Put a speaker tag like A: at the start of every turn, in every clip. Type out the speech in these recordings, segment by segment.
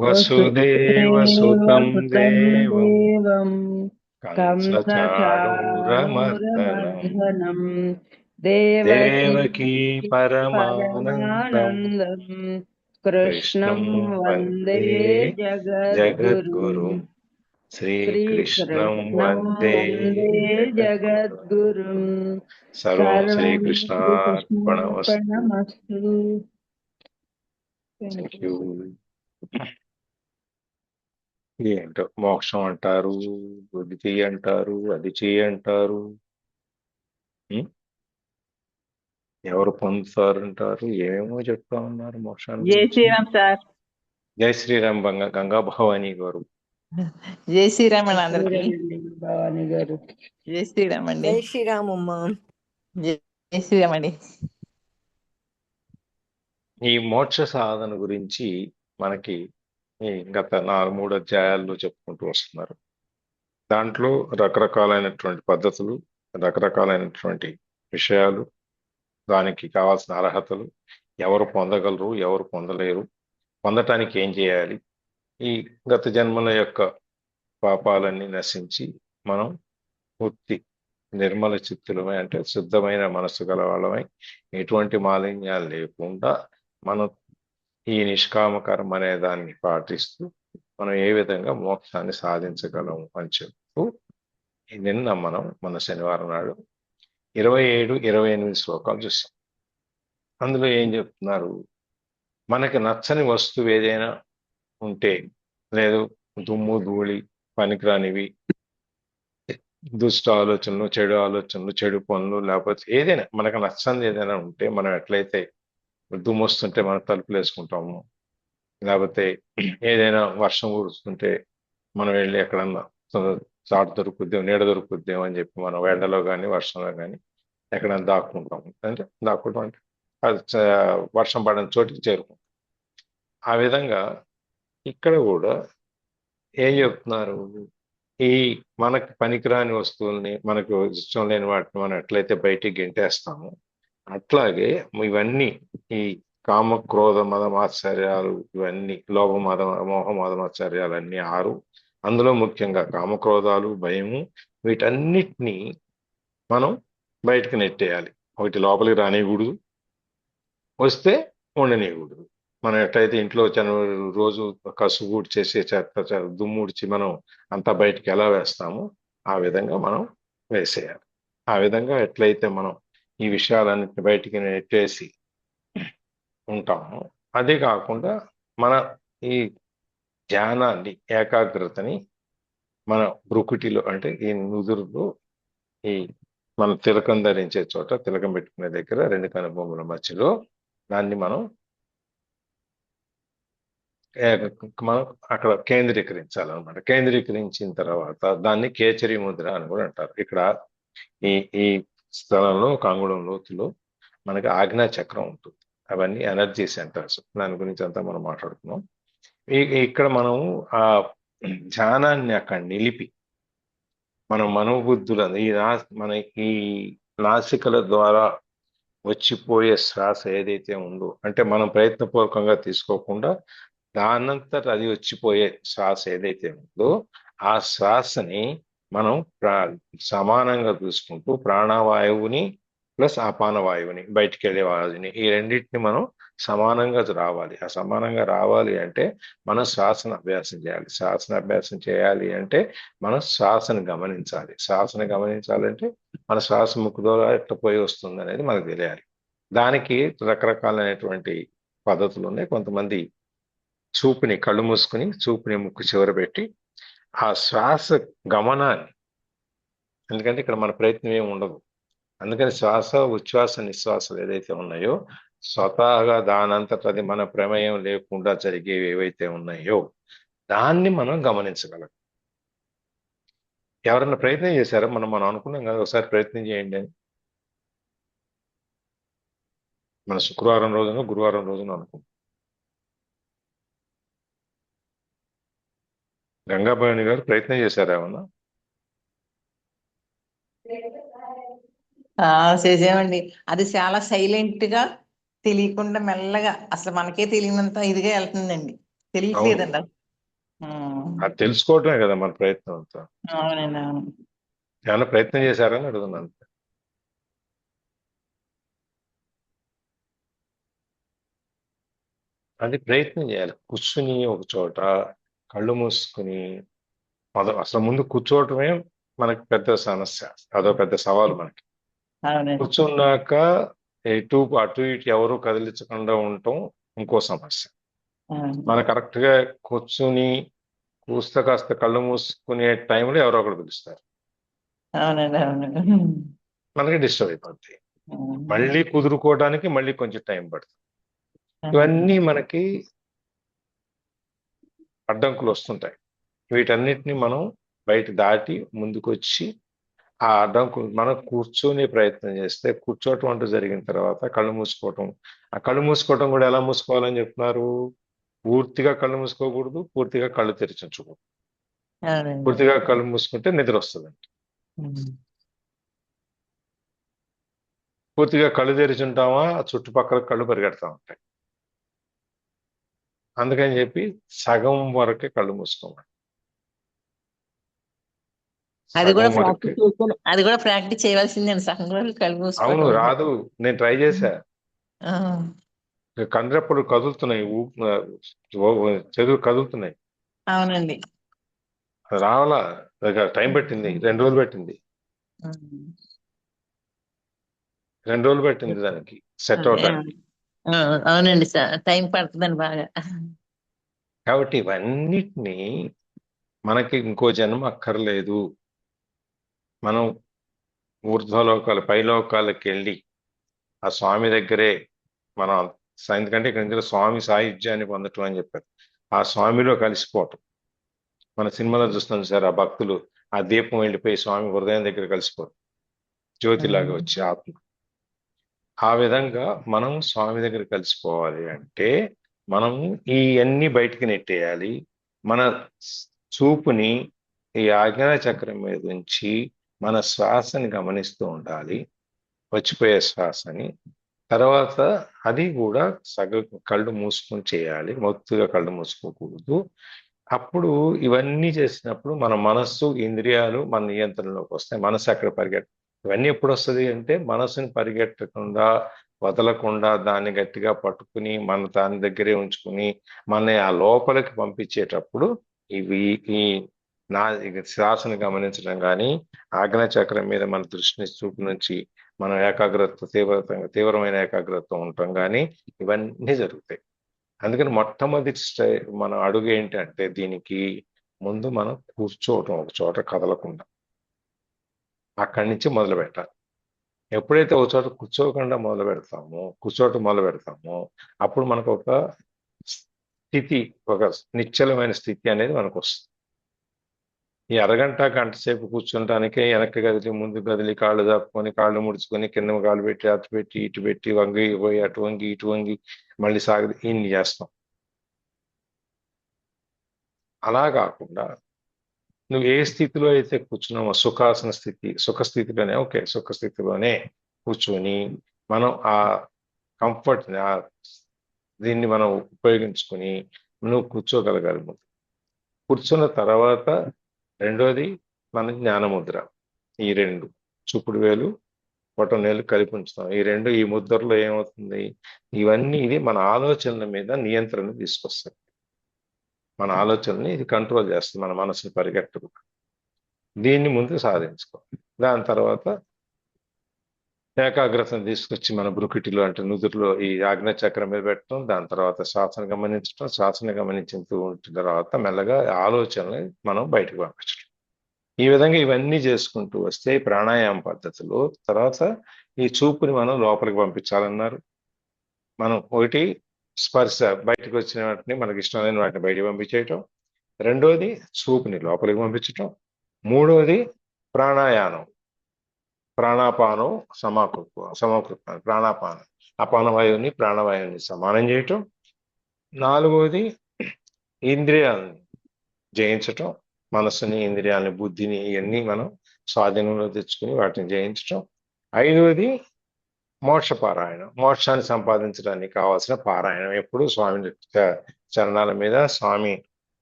A: వసుదేవసుతం
B: వసుదేవసుతం
A: దేవం
B: దేవం
A: కంసచాణూరమర్దనం
B: కంసచాణూరమర్దనం దేవకీ
A: దేవకీ పరమానందం
B: పరమానందం కృష్ణం
A: కృష్ణం
B: వందే
A: వందే
B: జగద్గురుం
A: జగద్గురుం శ్రీకృష్ణం
B: శ్రీకృష్ణం
A: వందే
B: వందే
A: జగద్గురుం.
B: జగద్గురుం.
A: సర్వం
B: సర్వం
A: శ్రీకృష్ణార్పణమస్తు.
B: శ్రీకృష్ణార్పణమస్తు.
A: Thank you. ఏంటో మోక్షం అంటారు, ఇది చెయ్యి అంటారు, అది చెయ్యి అంటారు. ఉం? ఎవరు పొందుతారు అంటారు, ఏమో చెప్తా ఉన్నారు మోక్షాన్ని
C: జై
A: గురించి.
C: శ్రీరామ్ సార్.
A: జై శ్రీరామ్ గంగా భవానీ గారు.
C: జై శ్రీరామ్ అండి అందరికి.
B: శ్రీరామండి భవాని గారు.
C: జై శ్రీరామ్ అండి.
D: జై శ్రీరామమ్మ.
C: జై శ్రీరామ్ అండి.
A: ఈ మోక్ష సాధన గురించి మనకి ఈ గత 3 అధ్యాయాల్లో చెప్పుకుంటూ వస్తున్నారు. దాంట్లో రకరకాలైనటువంటి పద్ధతులు, రకరకాలైనటువంటి విషయాలు, దానికి కావాల్సిన అర్హతలు, ఎవరు పొందగలరు, ఎవరు పొందలేరు, పొందటానికి ఏం చేయాలి, ఈ గత జన్మల యొక్క పాపాలన్నీ నశించి మనం పూర్తి నిర్మల చిత్తులమై, అంటే శుద్ధమైన మనస్సు గల వాళ్ళమై, ఎటువంటి మాలిన్యాలు లేకుండా మనం ఈ నిష్కామకర్మ అనే దాన్ని పాటిస్తూ మనం ఏ విధంగా మోక్షాన్ని సాధించగలము అని చెప్తూ నిన్న మనం మన శనివారం నాడు 27, 28 శ్లోకాలు చూస్తాం. అందులో ఏం చెప్తున్నారు, మనకి నచ్చని వస్తువు ఏదైనా ఉంటే, లేదు దుమ్ము ధూళి పనికిరానివి, దుష్ట ఆలోచనలు, చెడు ఆలోచనలు, చెడు పనులు, లేకపోతే ఏదైనా మనకు నచ్చనిది ఏదైనా ఉంటే, మనం ఎట్లయితే దుమ్ము వస్తుంటే మనం తలుపులు వేసుకుంటాము, లేకపోతే ఏదైనా వర్షం కురుస్తుంటే మనం వెళ్ళి ఎక్కడన్నా చాటు దొరుకుద్దేమో, నీడ దొరుకుద్దేమో అని చెప్పి మనం ఎండలో కానీ వర్షంలో కానీ ఎక్కడైనా దాక్కుంటాము. అంటే దాక్కుంటాం అంటే అది వర్షం పడని చోటికి చేరుకుంటాం. ఆ విధంగా ఇక్కడ కూడా ఏం చెప్తున్నారు, ఈ మనకు పనికిరాని వస్తువుల్ని, మనకు ఇష్టం లేని వాటిని మనం ఎట్లయితే బయటికి గెంటేస్తామో, అట్లాగే ఇవన్నీ ఈ కామ క్రోధ మదమాశ్చర్యాలు, ఇవన్నీ లోభ మద మోహ మదమాశ్చర్యాలు అన్నీ 6, అందులో ముఖ్యంగా కామక్రోధాలు, భయము, వీటన్నిటినీ మనం బయటకు నెట్టేయాలి. ఒకటి లోపలికి రానియకూడదు, వస్తే ఉండనీయకూడదు. మనం ఎట్లయితే ఇంట్లో రోజు కసుగూడి చేసే చెత్త దుమ్ముడిచి మనం అంతా బయటికి ఎలా వేస్తామో ఆ విధంగా మనం వేసేయాలి. ఆ విధంగా ఎట్లయితే మనం ఈ విషయాలన్నింటిని బయటికి నెట్టేసి ఉంటాము, అదే కాకుండా మన ఈ ధ్యానాన్ని, ఏకాగ్రతని మన బ్రుకుటిలో, అంటే ఈ నుదురులో, ఈ మన తిలకం ధరించే చోట, తిలకం పెట్టుకునే దగ్గర 2 కనుబొమ్మల మధ్యలో దాన్ని మనం అక్కడ కేంద్రీకరించాలన్నమాట. కేంద్రీకరించిన తర్వాత దాన్ని కేచరి ముద్ర అని కూడా అంటారు. ఇక్కడ ఈ ఈ స్థలంలో ఒక అంగుళం లోతులో మనకి ఆజ్ఞా చక్రం ఉంటుంది. అవన్నీ ఎనర్జీ సెంటర్స్. దాని గురించి అంతా మనం మాట్లాడుకున్నాం. ఇక్కడ మనం ఆ ధ్యానాన్ని అక్కడ నిలిపి మన మనోబుద్ధులను మన ఈ నాసికల ద్వారా వచ్చిపోయే శ్వాస ఏదైతే ఉందో, అంటే మనం ప్రయత్నపూర్వకంగా తీసుకోకుండా దానంతట అది వచ్చిపోయే శ్వాస ఏదైతే ఉందో, ఆ శ్వాసని మనం సమానంగా చూసుకుంటూ ప్రాణవాయువుని ప్లస్ అపాన వాయువుని, బయటికి వెళ్ళే వాయువుని, ఈ రెండింటిని మనం సమానంగా రావాలి. ఆ సమానంగా రావాలి అంటే మనం శ్వాసను అభ్యాసం చేయాలి. శ్వాసను అభ్యాసం చేయాలి అంటే మనం శ్వాసను గమనించాలి. శ్వాసను గమనించాలంటే మన శ్వాస ముక్కు ద్వారా ఎట్లా పోయి వస్తుంది అనేది మనకు తెలియాలి. దానికి రకరకాలైనటువంటి పద్ధతులు ఉన్నాయి. కొంతమంది చూపుని కళ్ళు మూసుకుని చూపుని ముక్కు చివర పెట్టి ఆ శ్వాస గమనాన్ని, ఎందుకంటే ఇక్కడ మన ప్రయత్నం ఏమి ఉండదు, అందుకని శ్వాస ఉచ్ఛ్వాస నిశ్వాసాలు ఏదైతే ఉన్నాయో స్వతహాగా దానంతట అది మన ప్రమేయం లేకుండా జరిగేవి ఏవైతే ఉన్నాయో దాన్ని మనం గమనించగలం. ఎవరన్నా ప్రయత్నం చేశారో? మనం అనుకున్నాం కదా ఒకసారి ప్రయత్నం చేయండి అని. మన శుక్రవారం రోజున గురువారం రోజున అనుకుంటాం. గంగాభవాని గారు ప్రయత్నం చేశారా ఏమన్నా?
C: చేసామండి. అది చాలా సైలెంట్ గా, తెలియకుండా మెల్లగా, అసలు మనకే తెలియనంత ఇదిగా వెళ్తుందండి. తెలియట్లేదండి.
A: అది తెలుసుకోవటమే కదా మన ప్రయత్నం అంతా.
C: అవునండి, అవును.
A: ఏమైనా ప్రయత్నం చేశారని అడుగుతున్నాను. అది ప్రయత్నం చేయాలి. కూర్చుని ఒక చోట కళ్ళు మూసుకుని అసలు ముందు కూర్చోవటమే మనకి పెద్ద సమస్య. అదో పెద్ద సవాలు మనకి.
C: అవునండి,
A: కూర్చున్నాక అటు ఇటు ఎవరు కదిలించకుండా ఉండటం ఇంకో సమస్య.
C: అవును.
A: మనం కరెక్ట్ గా కూర్చుని కూస్తే కాస్త కళ్ళు మూసుకునే టైంలో ఎవరో ఒకరు పిలుస్తారు,
C: అవునండి, అవును.
A: మనకి డిస్టర్బ్ అయిపోద్ది.
C: అవును.
A: మళ్ళీ కుదురుకోవడానికి మళ్ళీ కొంచెం టైం పడుతుంది. ఇవన్నీ మనకి అడ్డంకులు వస్తుంటాయి. వీటన్నిటిని మనం బయట దాటి ముందుకొచ్చి ఆ అడ్డంకులు మనం కూర్చొని ప్రయత్నం చేస్తే, కూర్చోవటం అంటూ జరిగిన తర్వాత కళ్ళు మూసుకోవటం. ఆ కళ్ళు మూసుకోవటం కూడా ఎలా మూసుకోవాలని చెప్తున్నారు? పూర్తిగా కళ్ళు మూసుకోకూడదు, పూర్తిగా కళ్ళు తెరిచి ఉంచకూడదు.
C: అవునండి.
A: పూర్తిగా కళ్ళు మూసుకుంటే నిద్ర వస్తుందండి. పూర్తిగా కళ్ళు తెరిచి ఉంటామా, చుట్టుపక్కల కళ్ళు పరిగెడతా ఉంటాయి. అందుకని చెప్పి సగం వరకే కళ్ళు మూసుకోవాలి.
C: అది కూడా
A: సగం వరకే.
C: అది కూడా ప్రాక్టీస్ చేయవలసిందే. సగం కూడా కళ్ళు
A: అవును,
C: మూసుకోవటం.
A: రాదు. నేను ట్రై చేశా.
C: ఆ,
A: కండ్రెప్పలు కదులుతున్నాయి, చెరువు కదులుతున్నాయి.
C: అవునండి.
A: రావాలా, టైం పట్టింది, 2 రోజులు పట్టింది. 2 రోజులు పట్టింది దానికి సెట్ అవటానికి.
C: ఆ, అవునండి సార్, టైం పడుతుందండి బాగా.
A: కాబట్టి ఇవన్నిటినీ మనకి ఇంకో జన్మ అక్కర్లేదు. మనం ఊర్ధ్వలోకాలు పైలోకాలకు వెళ్ళి ఆ స్వామి దగ్గరే మనం, ఎందుకంటే ఇక్కడ ఇందులో స్వామి సాయుధ్యాన్ని పొందటం అని చెప్పారు. ఆ స్వామిలో కలిసిపోవటం. మన సినిమాలో చూస్తాం సార్, ఆ భక్తులు ఆ దీపం వెళ్ళిపోయి స్వామి హృదయం దగ్గర కలిసిపోవటం, జ్యోతిలాగా వచ్చి ఆత్మ. ఆ విధంగా మనం స్వామి దగ్గర కలిసిపోవాలి అంటే మనం ఇవన్నీ బయటికి నెట్టేయాలి. మన చూపుని ఈ ఆజ్ఞా చక్రం మీద ఉంచి మన శ్వాసని గమనిస్తూ ఉండాలి, వచ్చిపోయే శ్వాసని. తర్వాత అది కూడా కళ్ళు మూసుకొని చేయాలి, మొత్తుగా కళ్ళు మూసుకోకూడదు. అప్పుడు ఇవన్నీ చేసినప్పుడు మన మనస్సు ఇంద్రియాలు మన నియంత్రణలోకి వస్తాయి. మనసు అక్కడ ఇవన్నీ ఎప్పుడు వస్తుంది అంటే, మనసుని పరిగెట్టకుండా వదలకుండా దాన్ని గట్టిగా పట్టుకుని మన దాని దగ్గరే ఉంచుకుని మన ఆ లోపలికి పంపించేటప్పుడు ఇవి ఈ శ్వాసను గమనించడం కానీ, ఆజ్ఞా చక్రం మీద మన దృష్టిని చూపు నుంచి మనం తీవ్రమైన ఏకాగ్రత ఉండటం కానీ, ఇవన్నీ జరుగుతాయి. అందుకని మొట్టమొదటి మన అడుగు ఏంటంటే, దీనికి ముందు మనం కూర్చోవటం ఒక చోట కదలకుండా, అక్కడి నుంచి మొదలు పెట్టాలి. ఎప్పుడైతే ఒక చోట కూర్చోవటం మొదలు పెడతామో అప్పుడు మనకు ఒక స్థితి, ఒక నిశ్చలమైన స్థితి అనేది మనకు వస్తుంది. ఈ అరగంట గంట సేపు కూర్చుంటానికి వెనక్కి కదిలి ముందు కదిలి కాళ్ళు దాపుకొని కాళ్ళు ముడుచుకొని కింద కాళ్ళు పెట్టి అటు పెట్టి ఇటు పెట్టి వంగి పోయి అటు వంగి ఇటు వంగి మళ్ళీ సాగది ఇన్ని చేస్తాం. అలా కాకుండా నువ్వు ఏ స్థితిలో అయితే కూర్చున్నావో సుఖాసన స్థితి, సుఖస్థితిలోనే సుఖస్థితిలోనే కూర్చొని మనం ఆ కంఫర్ట్ దీన్ని మనం ఉపయోగించుకొని నువ్వు కూర్చోగలగాలి. ముందు కూర్చున్న తర్వాత రెండోది మన జ్ఞానముద్ర. ఈ 2 చూపుడు వేలు బొటన వేలు కలిపి ఉంచుతాం. ఈ ముద్రలో ఏమవుతుంది, ఇది మన ఆలోచనల మీద నియంత్రణ తీసుకొస్తుంది. మన ఆలోచనని ఇది కంట్రోల్ చేస్తుంది, మన మనసుని పరిగెట్టదు. దీన్ని ముందు సాధించుకోవాలి. దాని తర్వాత ఏకాగ్రతను తీసుకొచ్చి మన బ్రుకిటిలో అంటే నుదురులో ఈ ఆజ్ఞా చక్రం మీద పెట్టడం, దాని తర్వాత శ్వాసను గమనించడం, శ్వాసను గమనించిన తర్వాత మెల్లగా ఆలోచనని మనం బయటకు పంపించడం. ఈ విధంగా ఇవన్నీ చేసుకుంటూ వస్తే ప్రాణాయామ పద్ధతిలో తర్వాత ఈ చూపుని మనం లోపలికి పంపించాలన్నారు. మనం ఒకటి స్పర్శ, బయటకు వచ్చిన వాటిని మనకి ఇష్టమైన వాటిని బయటకు పంపించేయటం. రెండోది చూపుని లోపలికి పంపించటం. మూడోది ప్రాణాయామం, ప్రాణాపానం సమకృత ప్రాణాపానం, అపానవాయువుని ప్రాణవాయువుని సమానం చేయటం. నాలుగోది ఇంద్రియాలని జయించటం, మనస్సుని ఇంద్రియాలని బుద్ధిని ఇవన్నీ మనం స్వాధీనంలో తెచ్చుకుని వాటిని జయించటం. ఐదవది మోక్ష పారాయణం, మోక్షాన్ని సంపాదించడానికి కావాల్సిన పారాయణం. ఎప్పుడు స్వామిని చరణాల మీద స్వామి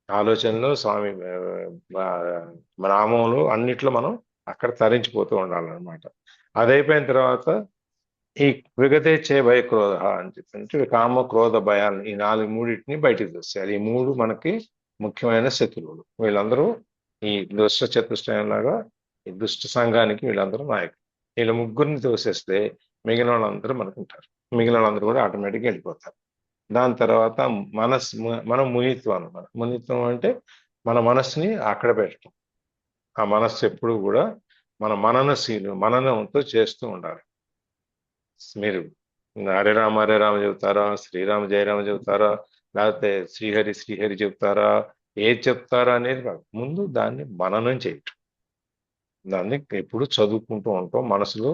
A: ఆలోచనలు, స్వామి నామంలో అన్నిట్లో మనం అక్కడ తరించిపోతూ ఉండాలన్నమాట. అది అయిపోయిన తర్వాత ఈ విగతేచ్ఛే భయ క్రోధ అని చెప్పి కామ క్రోధ భయాలు ఈ మూడింటిని బయటికి తెస్తాయి. ఈ మూడు మనకి ముఖ్యమైన శత్రువులు. వీళ్ళందరూ ఈ దుష్ట చతుష్టయంలాగా ఈ దుష్ట సంఘానికి వీళ్ళందరూ నాయకులు. వీళ్ళ ముగ్గురిని తోసేస్తే మిగిలిన వాళ్ళందరూ మనకు ఉంటారు. మిగిలిన వాళ్ళందరూ కూడా ఆటోమేటిక్గా వెళ్ళిపోతారు. దాని తర్వాత మనం మునిత్వం అన్నమాట. మునిత్వం అంటే మన మనస్సుని అక్కడ పెట్టడం. ఆ మనస్సు ఎప్పుడు కూడా మన మననంతో చేస్తూ ఉండాలి. మీరు హరే రామ చెబుతారా, శ్రీరామ జయరామ చెబుతారా, లేకపోతే శ్రీహరి శ్రీహరి చెబుతారా, ఏది చెప్తారా అనేది కాదు. ముందు దాన్ని మననం చేయటం. దాన్ని ఎప్పుడు చదువుకుంటూ ఉంటాం, మనసులో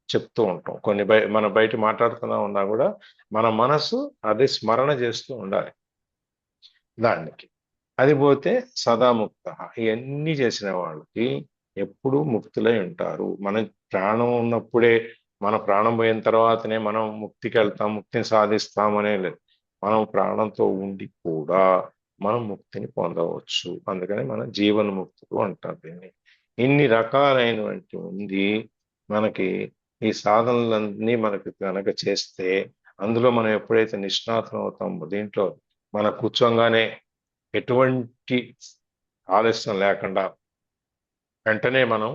A: చెప్తూ ఉంటాం. కొన్ని మన బయట మాట్లాడుతున్నా ఉన్నా కూడా మన మనసు అది స్మరణ చేస్తూ ఉండాలి దానికి. అది పోతే సదాముక్త. ఇవన్నీ చేసిన వాళ్ళకి ఎప్పుడూ ముక్తులై ఉంటారు. మన ప్రాణం ఉన్నప్పుడే, మన ప్రాణం పోయిన తర్వాతనే మనం ముక్తికి వెళ్తాం, ముక్తిని సాధిస్తాం అనే లేదు. మనం ప్రాణంతో ఉండి కూడా మనం ముక్తిని పొందవచ్చు. అందుకని మనం జీవన ముక్తులు అంటారు దీన్ని. ఇన్ని రకాలైనటువంటి ఉంది మనకి. ఈ సాధనలన్నీ మనకి కనుక చేస్తే, అందులో మనం ఎప్పుడైతే నిష్ణాతం అవుతామో, దీంట్లో మన కూర్చోగానే ఎటువంటి ఆలస్యం లేకుండా వెంటనే మనం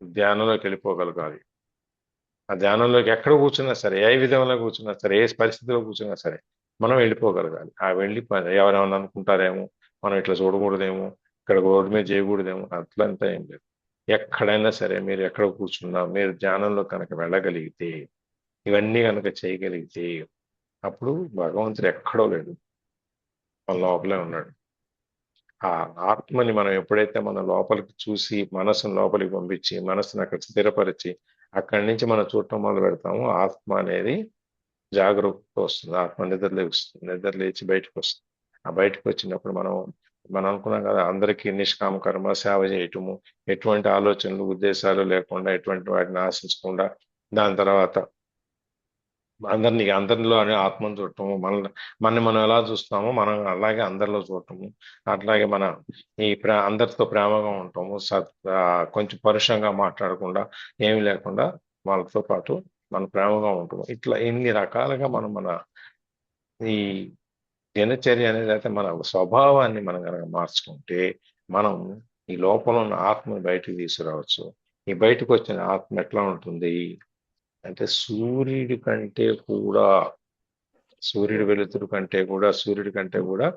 A: ధ్యానంలోకి వెళ్ళిపోగలగాలి. ఆ ధ్యానంలోకి ఎక్కడ కూర్చున్నా సరే, ఏ విధంగా కూర్చున్నా సరే, ఏ పరిస్థితిలో కూర్చున్నా సరే మనం వెళ్ళిపోగలగాలి. ఆ వెళ్ళి ఎవరేమన్నా అనుకుంటారేమో, మనం ఇట్లా చూడకూడదేమో, ఇక్కడ రోడ్డు మీద చేయకూడదేమో, అట్లంతా ఏం లేదు. ఎక్కడైనా సరే మీరు ఎక్కడ కూర్చున్నా, మీరు ధ్యానంలో కనుక వెళ్ళగలిగితే, ఇవన్నీ కనుక చేయగలిగితే, అప్పుడు భగవంతుడు ఎక్కడో లేడు, మన లోపలే ఉన్నాడు. ఆ ఆత్మని మనం ఎప్పుడైతే మన లోపలికి చూసి, మనసును లోపలికి పంపించి, మనసును అక్కడ స్థిరపరిచి, అక్కడి నుంచి మనం చూడటం మొదలు పెడతాము, ఆత్మ అనేది జాగరూకత వస్తుంది. ఆత్మ నిద్రలేస్తుంది. నిద్ర లేచి బయటకు వస్తుంది. ఆ బయటకు వచ్చినప్పుడు మనం అనుకున్నాం కదా, అందరికీ నిష్కామ కర్మ సేవ చేయటము, ఎటువంటి ఆలోచనలు ఉద్దేశాలు లేకుండా, ఎటువంటి వాటిని ఆశించకుండా, దాని తర్వాత అందరిలో అనే ఆత్మను చూడటము, మనని మనం ఎలా చూస్తామో మనం అలాగే అందరిలో చూడటము, అట్లాగే మన అందరితో ప్రేమగా ఉంటాము, కొంచెం పరుషంగా మాట్లాడకుండా, ఏమి లేకుండా వాళ్ళతో పాటు మనం ప్రేమగా ఉంటాము. ఇట్లా ఇన్ని రకాలుగా మన ఈ దినచర్య అనేది, అయితే మన స్వభావాన్ని మనం కనుక మార్చుకుంటే, మనం ఈ లోపల ఉన్న ఆత్మని బయటకు తీసుకురావచ్చు. ఈ బయటకు వచ్చిన ఆత్మ ఎట్లా ఉంటుంది అంటే, సూర్యుడి వెలుతురు కంటే కూడా, సూర్యుడి కంటే కూడా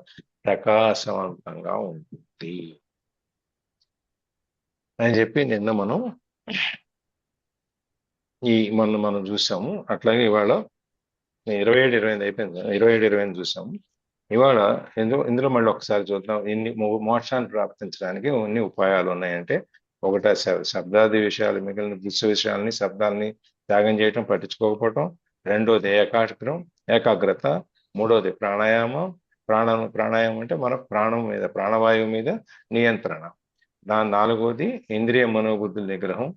A: ప్రకాశవంతంగా ఉంటుంది అని చెప్పి నిన్న మనం చూసాము. అట్లాగే ఇవాళ 27-28 అయిపోయింది. 27-28 చూసాము. ఇవాళ ఇందులో మళ్ళీ ఒకసారి చూద్దాం. మోక్షాన్ని ప్రాప్తించడానికి ఎన్ని ఉపాయాలు ఉన్నాయంటే, ఒకట శబ్దాది విషయాలు, మిగిలిన దృశ్య విషయాలని, శబ్దాలని త్యాగం చేయటం, పట్టించుకోకపోవటం. రెండోది ఏకాగ్రత. మూడోది ప్రాణాయామం. ప్రాణాయామం అంటే మన ప్రాణవాయువు మీద నియంత్రణ. నాలుగోది ఇంద్రియ మనోబుద్ధుల నిగ్రహం.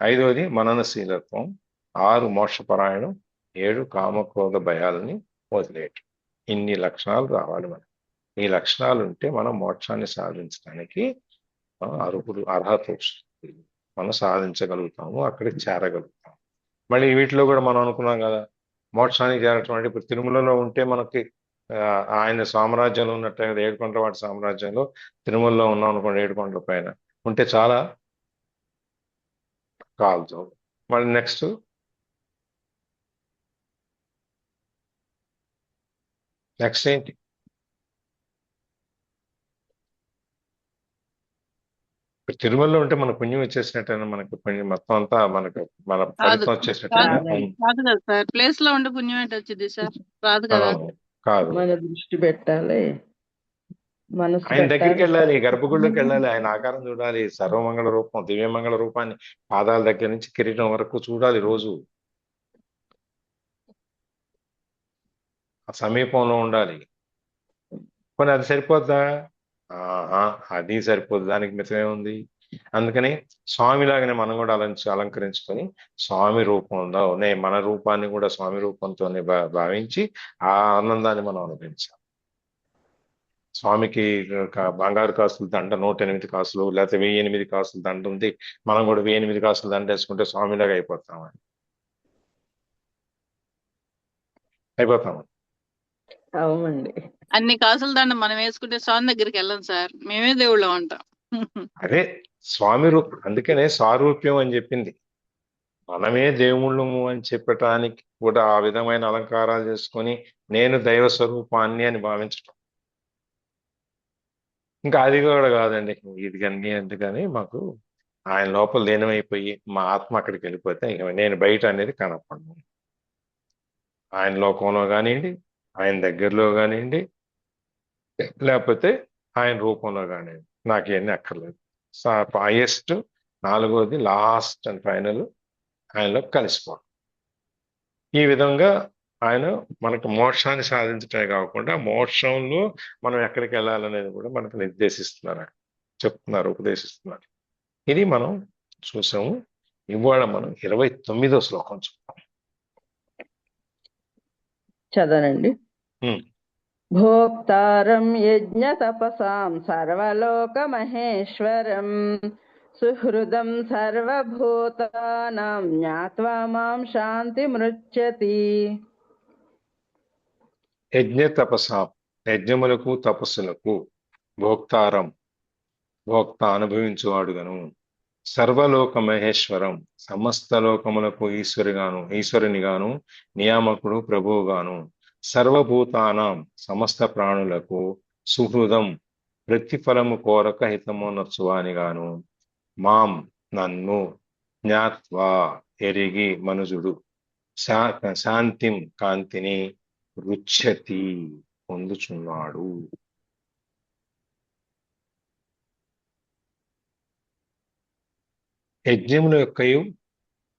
A: ఐదోది మననశీలత్వం. 6 మోక్షపరాయణం. 7 కామక్రోధ భయాలని వదిలేయటం. ఇన్ని లక్షణాలు రావాలి మనకి. ఈ లక్షణాలు ఉంటే మనం మోక్షాన్ని సాధించడానికి అర్హత వస్తుంది. మనం సాధించగలుగుతాము, అక్కడికి చేరగలుగుతాము. మళ్ళీ వీటిలో కూడా మనం అనుకున్నాం కదా, మోక్షానికి చేరటం అంటే ఇప్పుడు తిరుమలలో ఉంటే మనకి ఆయన సామ్రాజ్యంలో ఉన్నట్టు, ఏడుకొండల వాటి సామ్రాజ్యంలో తిరుమలలో ఉన్నాం అనుకోండి, ఏడుకొండల పైన ఉంటే చాలా కాదు. మళ్ళీ నెక్స్ట్ ఏంటి? తిరుమలలో ఉంటే మన పుణ్యం వచ్చేసినట్టయినా, మనకి పుణ్యం మొత్తం అంతా మన ఫలితం వచ్చేసినట్టయినా.
D: కాదు కదా సార్, ప్లేస్ లో ఉండే పుణ్యం ఏంటి వచ్చింది సార్? రాదు కదా.
A: కాదు,
B: మన దృష్టి పెట్టాలి, మనసు
A: ఆయన దగ్గరికి
B: పెట్టాలి.
A: వెళ్ళాలి, గర్భగుడిలోకి వెళ్ళాలి, ఆయన ఆకారం చూడాలి, సర్వమంగళ రూపం, దివ్యమంగళ రూపాన్ని పాదాల దగ్గర నుంచి కిరీటం వరకు చూడాలి రోజు. ఆ సమీపంలో ఉండాలి. కొన్ని అది సరిపోద్దా? అది సరిపోద్ది. దానికి మితమే ఉంది. అందుకని స్వామిలాగానే మనం కూడా అలంకరించుకొని స్వామి రూపంలో మన రూపాన్ని కూడా స్వామి రూపంతోనే భావించి ఆ ఆనందాన్ని మనం అనుభవించాలి. స్వామికి బంగారు కాసుల దండ 108 కాసులు, లేకపోతే 1008 కాసుల దండ ఉంది, మనం కూడా 1008 కాసుల దండ వేసుకుంటే స్వామిలాగా అయిపోతామని.
B: అవునండి.
D: అన్ని కాసుల దండ మనం వేసుకుంటే స్వామి దగ్గరికి వెళ్ళం సార్, మేమే దేవుళ్ళం అంటాం.
A: అదే స్వామి రూపం, అందుకనే సారూప్యం అని చెప్పింది. మనమే దేవుళ్ళము అని చెప్పటానికి కూడా ఆ విధమైన అలంకారాలు చేసుకొని నేను దైవ స్వరూపాన్ని అని భావించటం. ఇంకా అది కూడా కాదండి, ఇది కానీ అందుకని మాకు ఆయన లోపల లీనమైపోయి మా ఆత్మ అక్కడికి వెళ్ళిపోతే ఇక నేను బయట అనేది కనపడను. ఆయన లోకంలో కానివ్వండి, ఆయన దగ్గరలో కానివ్వండి, లేకపోతే ఆయన రూపంలో కానివ్వండి, నాకు ఇవన్నీ అక్కర్లేదు. హైయెస్ట్ 4వది లాస్ట్ అండ్ ఫైనల్ ఆయనలో కలిసిపోవడం. ఈ విధంగా ఆయన మనకు మోక్షాన్ని సాధించటమే కాకుండా మోక్షంలో మనం ఎక్కడికి వెళ్ళాలనేది కూడా మనకు నిర్దేశిస్తున్నారు, చెప్తున్నారు, ఉపదేశిస్తున్నారు. ఇది మనం చూసాము. ఇవాళ మనం 29వ శ్లోకం చూద్దాం.
B: చదవనండి.
A: ఉమ్.
B: భోక్తారం యజ్ఞ తపసాం సర్వలోక మహేశ్వరం సుహృదం సర్వభూతానాం జ్ఞాత్వా మాం శాంతి మృచ్చతి.
A: యజ్ఞ తపసాం, యజ్ఞములకు తపస్సులకు, భోక్తారం భోక్త అనుభవించువాడుగను, సర్వలోక మహేశ్వరం సమస్త లోకములకు ఈశ్వరునిగాను, నియామకుడు ప్రభువుగాను, సర్వభూతానాం సమస్త ప్రాణులకు, సుహృదం ప్రతిఫలము కోరక హితము నచ్చువానిగాను, మాం నన్ను, జ్ఞాత్వా ఎరిగి మనుజుడు, శాంతిం కాంతిని, రుచ్యతి పొందుచున్నాడు. యజ్ఞముల యొక్కయు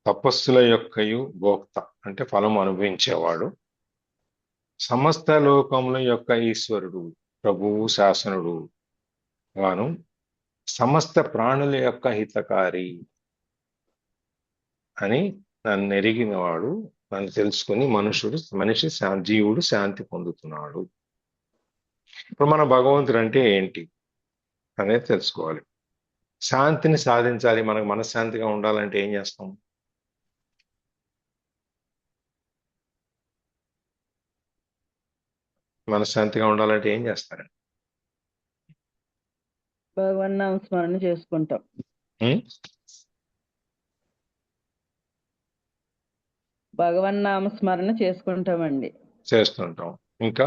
A: తపస్సుల యొక్కయు భోక్త అంటే ఫలము అనుభవించేవాడు, సమస్త లోకముల యొక్క ఈశ్వరుడు ప్రభువు శాసనుడు గాను, సమస్త ప్రాణుల యొక్క హితకారి అని నన్ను ఎరిగినవాడు, నన్ను తెలుసుకుని మనిషి జీవుడు శాంతి పొందుతున్నాడు. ఇప్పుడు మన భగవంతుడు అంటే ఏంటి అనేది తెలుసుకోవాలి. శాంతిని సాధించాలి, మనకు మనశ్శాంతిగా ఉండాలంటే ఏం చేస్తాం? మనశ్శాంతిగా ఉండాలంటే ఏం చేస్తారండి?
B: భగవన్నామ స్మరణ చేసుకుంటాం. భగవన్నామ స్మరణ చేసుకుంటామండి.
A: చేస్తుంటాం. ఇంకా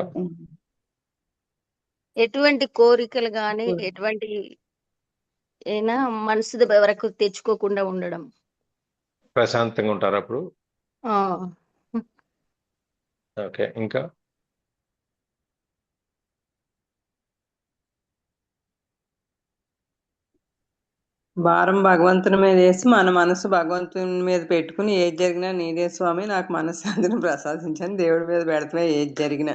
E: ఎటువంటి కోరికలు గాని ఎటువంటి అయినా మనసు వరకు తెచ్చుకోకుండా ఉండడం.
A: ప్రశాంతంగా ఉంటారు అప్పుడు. ఓకే, ఇంకా
F: భారం భగవంతుని మీద వేసి మన మనసు భగవంతుని మీద పెట్టుకుని ఏది జరిగినా నీదే స్వామి నాకు మనశ్శాంతిని ప్రసాదించని దేవుడి మీద పెడతామే ఏది జరిగినా.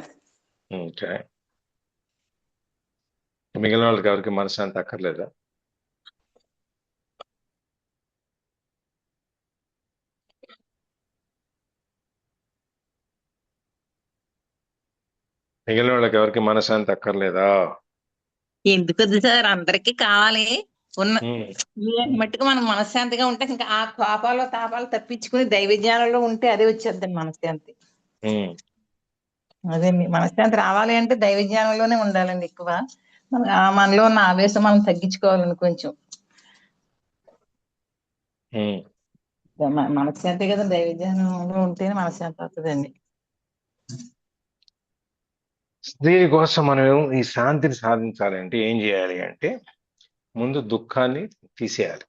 A: ఓకే, మిగిలిన వాళ్ళకి ఎవరికి మనశ్శాంతి అక్కర్లేదా? మిగిలిన వాళ్ళకి ఎవరికి మనశ్శాంతి అక్కర్లేదా?
C: ఎందుకు సార్, అందరికీ కావాలి. ఉన్న మట్టుకు మనం మనశ్శాంతిగా ఉంటే ఇంకా ఆ కోపాలు తాపాలు తప్పించుకుని దైవజ్ఞానంలో ఉంటే అదే వచ్చేద్దండి మనశ్శాంతి. అదే మనశ్శాంతి రావాలి అంటే దైవజ్ఞానంలోనే ఉండాలండి ఎక్కువ. మనలో ఉన్న ఆవేశం మనం తగ్గించుకోవాలండి కొంచెం. మనశ్శాంతి కదా, దైవజ్ఞానంలో ఉంటేనే మనశ్శాంతి అవుతుందండి.
A: దీనికోసం మనం ఈ శాంతిని సాధించాలంటే ఏం చేయాలి అంటే ముందు దుఃఖాన్ని తీసేయాలి.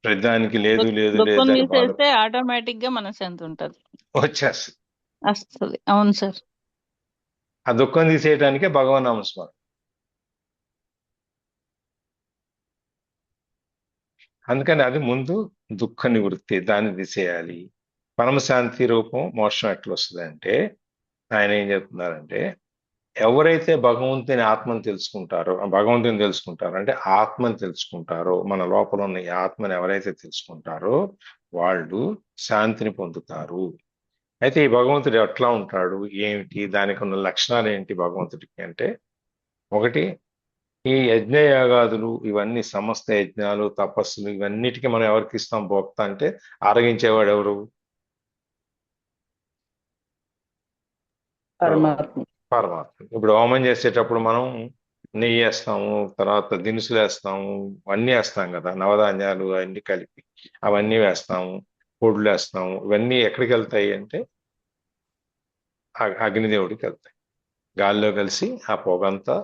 A: ప్రతిదానికి లేదు లేదు
D: దుఃఖం
A: లేదు
D: తీసేస్తే ఆటోమేటిక్ గా మనశ్శాంతి ఉంటది,
A: వచ్చేస్తుంది.
D: అవును సార్.
A: ఆ దుఃఖం తీసేయడానికే భగవన్ నామస్మరణ. అందుకని అది ముందు దుఃఖ నివృత్తి, దాన్ని తీసేయాలి. పరమశాంతి రూపం మోక్షం ఎట్లా వస్తుంది అంటే ఆయన ఏం చెప్తున్నారంటే ఎవరైతే భగవంతుని ఆత్మను తెలుసుకుంటారో, భగవంతుని తెలుసుకుంటారో అంటే ఆత్మని తెలుసుకుంటారో, మన లోపల ఉన్న ఈ ఆత్మని ఎవరైతే తెలుసుకుంటారో వాళ్ళు శాంతిని పొందుతారు. అయితే ఈ భగవంతుడు ఎట్లా ఉంటాడు, ఏమిటి, దానికి ఉన్న లక్షణాలు ఏంటి భగవంతుడికి అంటే, ఒకటి, ఈ యజ్ఞయాగాదులు ఇవన్నీ సమస్త యజ్ఞాలు తపస్సులు ఇవన్నిటికీ మనం ఎవరికి ఇస్తాం భోక్త అంటే, ఆరగించేవాడు ఎవరు?
B: పరమాత్మ.
A: పరమాత్మ. ఇప్పుడు హోమం చేసేటప్పుడు మనం నెయ్యి వేస్తాము, తర్వాత దినుసులు వేస్తాము, అన్నీ వేస్తాం కదా, నవధాన్యాలు అన్ని కలిపి అవన్నీ వేస్తాము, పొడులు వేస్తాము. ఇవన్నీ ఎక్కడికి వెళ్తాయి అంటే అగ్నిదేవుడికి వెళ్తాయి. గాలిలో కలిసి ఆ పొగంతా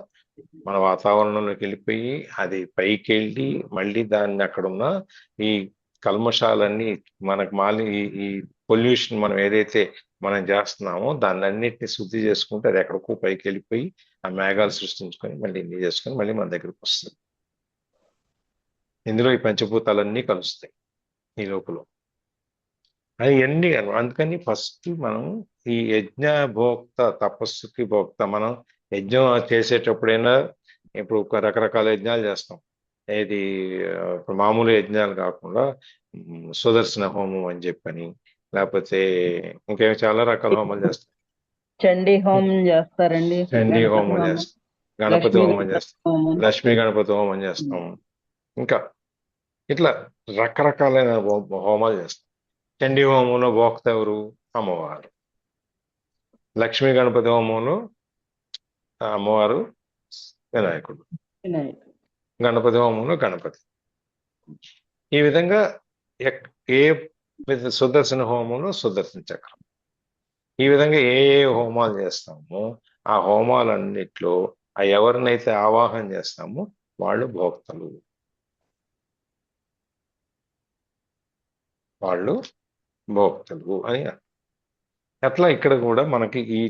A: మన వాతావరణంలోకి వెళ్ళిపోయి అది పైకి వెళ్ళి మళ్ళీ దాన్ని అక్కడున్న ఈ కల్మషాలన్నీ మనకు ఈ పొల్యూషన్ మనం ఏదైతే మనం చేస్తున్నామో దాన్ని అన్నిటిని శుద్ధి చేసుకుంటే అది ఎక్కడికో పైకి వెళ్ళిపోయి ఆ మేఘాలు సృష్టించుకొని మళ్ళీ ఇన్ని చేసుకొని మళ్ళీ మన దగ్గరికి వస్తుంది. ఇందులో ఈ పంచభూతాలన్నీ కలుస్తాయి ఈ లోపల. అది ఎన్ని, అందుకని ఫస్ట్ మనం ఈ యజ్ఞ భోక్త, తపస్సుకి భోక్త. మనం యజ్ఞం చేసేటప్పుడైనా ఇప్పుడు రకరకాల యజ్ఞాలు చేస్తాం. ఏది ఇప్పుడు మామూలు యజ్ఞాలు కాకుండా సుదర్శన హోమం అని చెప్పని, లేకపోతే ఇంకేమి చాలా రకాల హోమాలు చేస్తాం.
B: చండీ హోమం చేస్తారండి,
A: చండీ హోమం చేస్తాం, గణపతి
B: లక్ష్మీ
A: హోమం చేస్తాం,
B: హోమం.
A: లక్ష్మీ గణపతి హోమం చేస్తాం, ఇంకా ఇట్లా రకరకాలైన హోమాలు చేస్తాం. చండీ హోమంలో భోక్త ఎవరు? అమ్మవారు. లక్ష్మీ గణపతి హోమంలో అమ్మవారు వినాయకుడు.
B: వినాయకుడు.
A: గణపతి హోమంలో గణపతి. ఈ విధంగా ఏ సుదర్శన హోమంలో సుదర్శన చక్రం. ఈ విధంగా ఏ హోమాలు చేస్తామో ఆ హోమాలన్నిట్లో ఆ ఎవరినైతే ఆవాహన చేస్తామో వాళ్ళు భోక్తలు, వాళ్ళు భోక్తలు అని. అట్లా ఇక్కడ కూడా మనకి ఈ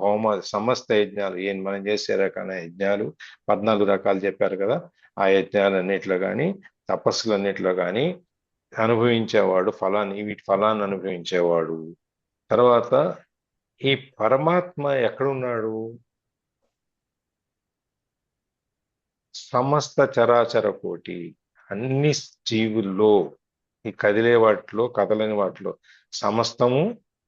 A: హోమ సమస్త యజ్ఞాలు మనం చేసే రకాల యజ్ఞాలు 14 రకాలు చెప్పారు కదా, ఆ యజ్ఞాలన్నిట్లో కానీ తపస్సులన్నిట్లో కానీ అనుభవించేవాడు వీటి ఫలాన్ని అనుభవించేవాడు. తర్వాత ఈ పరమాత్మ ఎక్కడున్నాడు? సమస్త చరాచర కోటి అన్ని జీవుల్లో, ఈ కదిలే వాటిలో కదలని వాటిలో సమస్తము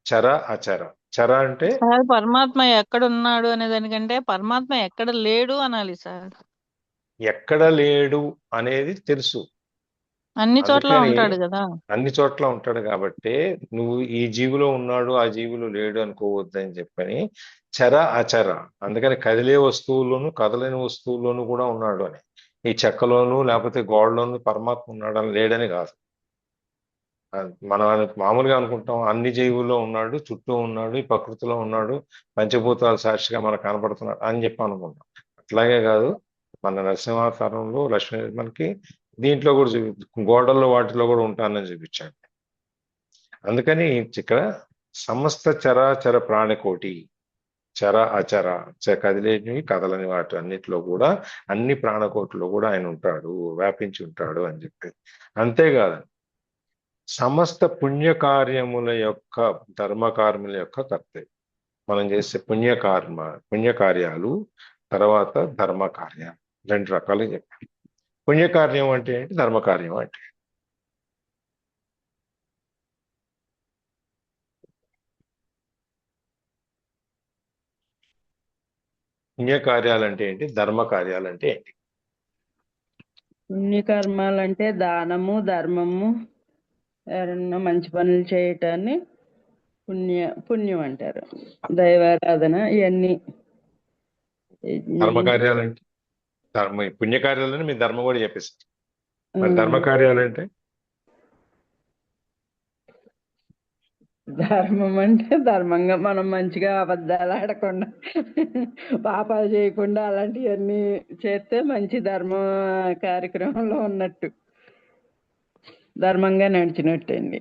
A: చర అచర. చర అంటే
D: సార్ పరమాత్మ ఎక్కడ ఉన్నాడు అనే దానికంటే పరమాత్మ ఎక్కడ లేడు అనాలి సార్.
A: ఎక్కడ లేడు అనేది తెలుసు,
D: అన్ని చోట్ల
A: అందుకని
D: ఉంటాడు కదా.
A: అన్ని చోట్ల ఉంటాడు కాబట్టి నువ్వు ఈ జీవులో ఉన్నాడు ఆ జీవులో లేడు అనుకోవద్దని చెప్పని చర అచర. అందుకని కదిలే వస్తువుల్లోనూ కదలని వస్తువుల్లోనూ కూడా ఉన్నాడు అని. ఈ చెక్కలోను లేకపోతే గోడలోను పరమాత్మ ఉన్నాడని లేడని కాదు. మనం మామూలుగా అనుకుంటాం అన్ని జీవుల్లో ఉన్నాడు, చుట్టూ ఉన్నాడు, ఈ ప్రకృతిలో ఉన్నాడు, పంచభూతాల సాక్షిగా మనకు కనపడుతున్నాడు అని చెప్పి అనుకుంటాం. అట్లాగే కాదు, మన నరసింహావతారంలో లక్ష్మీ మనకి దీంట్లో కూడా గోడల్లో వాటిలో కూడా ఉంటానని చూపించాడు. అందుకని ఇక్కడ సమస్త చరాచర ప్రాణికోటి, చర అచర, కదిలేనివి కదలని వాటి అన్నిట్లో కూడా అన్ని ప్రాణకోటిలో కూడా ఆయన ఉంటాడు, వ్యాపించి ఉంటాడు అని చెప్పి. అంతేకాదు, సమస్త పుణ్యకార్యముల యొక్క ధర్మకార్యముల యొక్క కర్తవ్యం. మనం చేసే పుణ్యకార్యాలు, తర్వాత ధర్మకార్యాలు, 2 రకాలుగా చెప్పారు. పుణ్యకార్యం అంటే ఏంటి, ధర్మకార్యం అంటే పుణ్యకార్యాలంటే ఏంటి, ధర్మకార్యాలంటే ఏంటి?
B: పుణ్యకర్మాలంటే దానము, ధర్మము, ఎవరన్నా మంచి పనులు చేయటాన్ని పుణ్యం అంటారు. దైవారాధన ఇవన్నీ.
A: ధర్మకార్యాలంటే పుణ్యకార్యాలని మీ ధర్మం కూడా చెప్పేస్తారు. మరి ధర్మకార్యాలంటే
B: ధర్మం అంటే ధర్మంగా మనం మంచిగా అబద్ధాలు ఆడకుండా పాపాలు చేయకుండా అలాంటివన్నీ చేస్తే మంచి ధర్మ కార్యక్రమంలో ఉన్నట్టు, ధర్మంగా నడిచినట్టండి.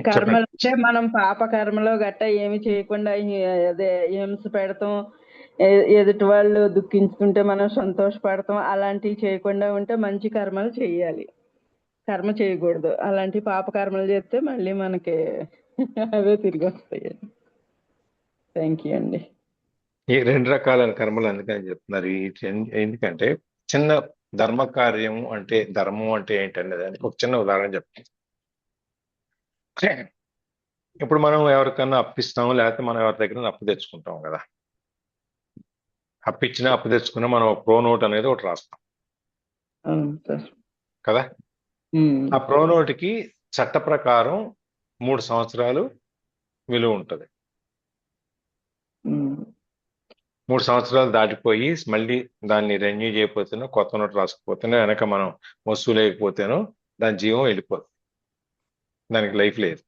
B: కర్మలంటే మనం పాప కర్మలో గట్ట ఏమి చేయకుండా అదే హింస పెడతాం, ఎదుటి వాళ్ళు దుఃఖించుకుంటే మనం సంతోషపడతాం, అలాంటివి చేయకుండా ఉంటే మంచి కర్మలు చేయాలి. కర్మ చేయకూడదు. అలాంటి పాప కర్మలు చేస్తే మళ్ళీ మనకి అవే తిరిగి వస్తాయి. థ్యాంక్ యూ అండి.
A: ఈ 2 రకాలైన కర్మలు అందుకని చెప్తున్నారు. ఎందుకంటే చిన్న ధర్మ కార్యము అంటే ధర్మం అంటే ఏంటనే దానికి ఒక చిన్న ఉదాహరణ చెప్తాను. ఇప్పుడు మనం ఎవరికన్నా అప్పిస్తాము, లేకపోతే మనం ఎవరి దగ్గర అప్పు తెచ్చుకుంటాం కదా. అప్పిచ్చినా అప్పు తెచ్చుకున్నా మనం ఒక ప్రో నోట్ అనేది ఒకటి రాస్తాం
B: అవును సార్.
A: కదా. ఆ ప్రో నోట్కి చట్ట ప్రకారం 3 సంవత్సరాలు విలువ ఉంటుంది. 3 సంవత్సరాలు దాటిపోయి మళ్ళీ దాన్ని రెన్యూ చేయకపోతేనో కొత్త నోట్ రాసుకుపోతేనో వెనక మనం వస్తువు లేకపోతేనో దాని జీవం వెళ్ళిపోతుంది, దానికి లైఫ్ లేదు.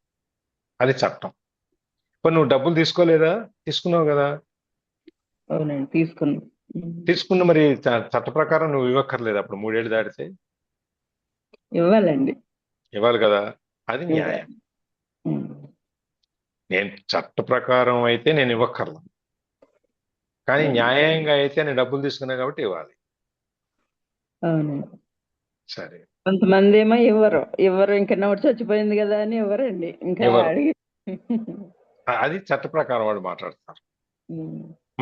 A: అది చట్టం. ఇప్పుడు నువ్వు డబ్బులు తీసుకోలేదా? తీసుకున్నావు కదా.
B: అవునండి, తీసుకున్నాం.
A: తీసుకున్న మరి చట్ట ప్రకారం నువ్వు ఇవ్వక్కర్లేదు. అప్పుడు 3 ఏళ్ళు దాటితే
B: ఇవ్వాలండి.
A: ఇవ్వాలి కదా. అది న్యాయం. నేను చట్ట ప్రకారం అయితే నేను ఇవ్వక్కర్లా, కానీ న్యాయంగా అయితే నేను డబ్బులు తీసుకున్నా కాబట్టి ఇవ్వాలి.
B: అవునండి.
A: సరే,
B: కొంతమంది ఏమో ఇవ్వరు ఇంకా నోట్ చచ్చిపోయింది కదా అని ఇవ్వరండి, ఇంకా
A: ఇవ్వరు.
B: అడిగి.
A: అది చట్ట ప్రకారం వాళ్ళు మాట్లాడతారు.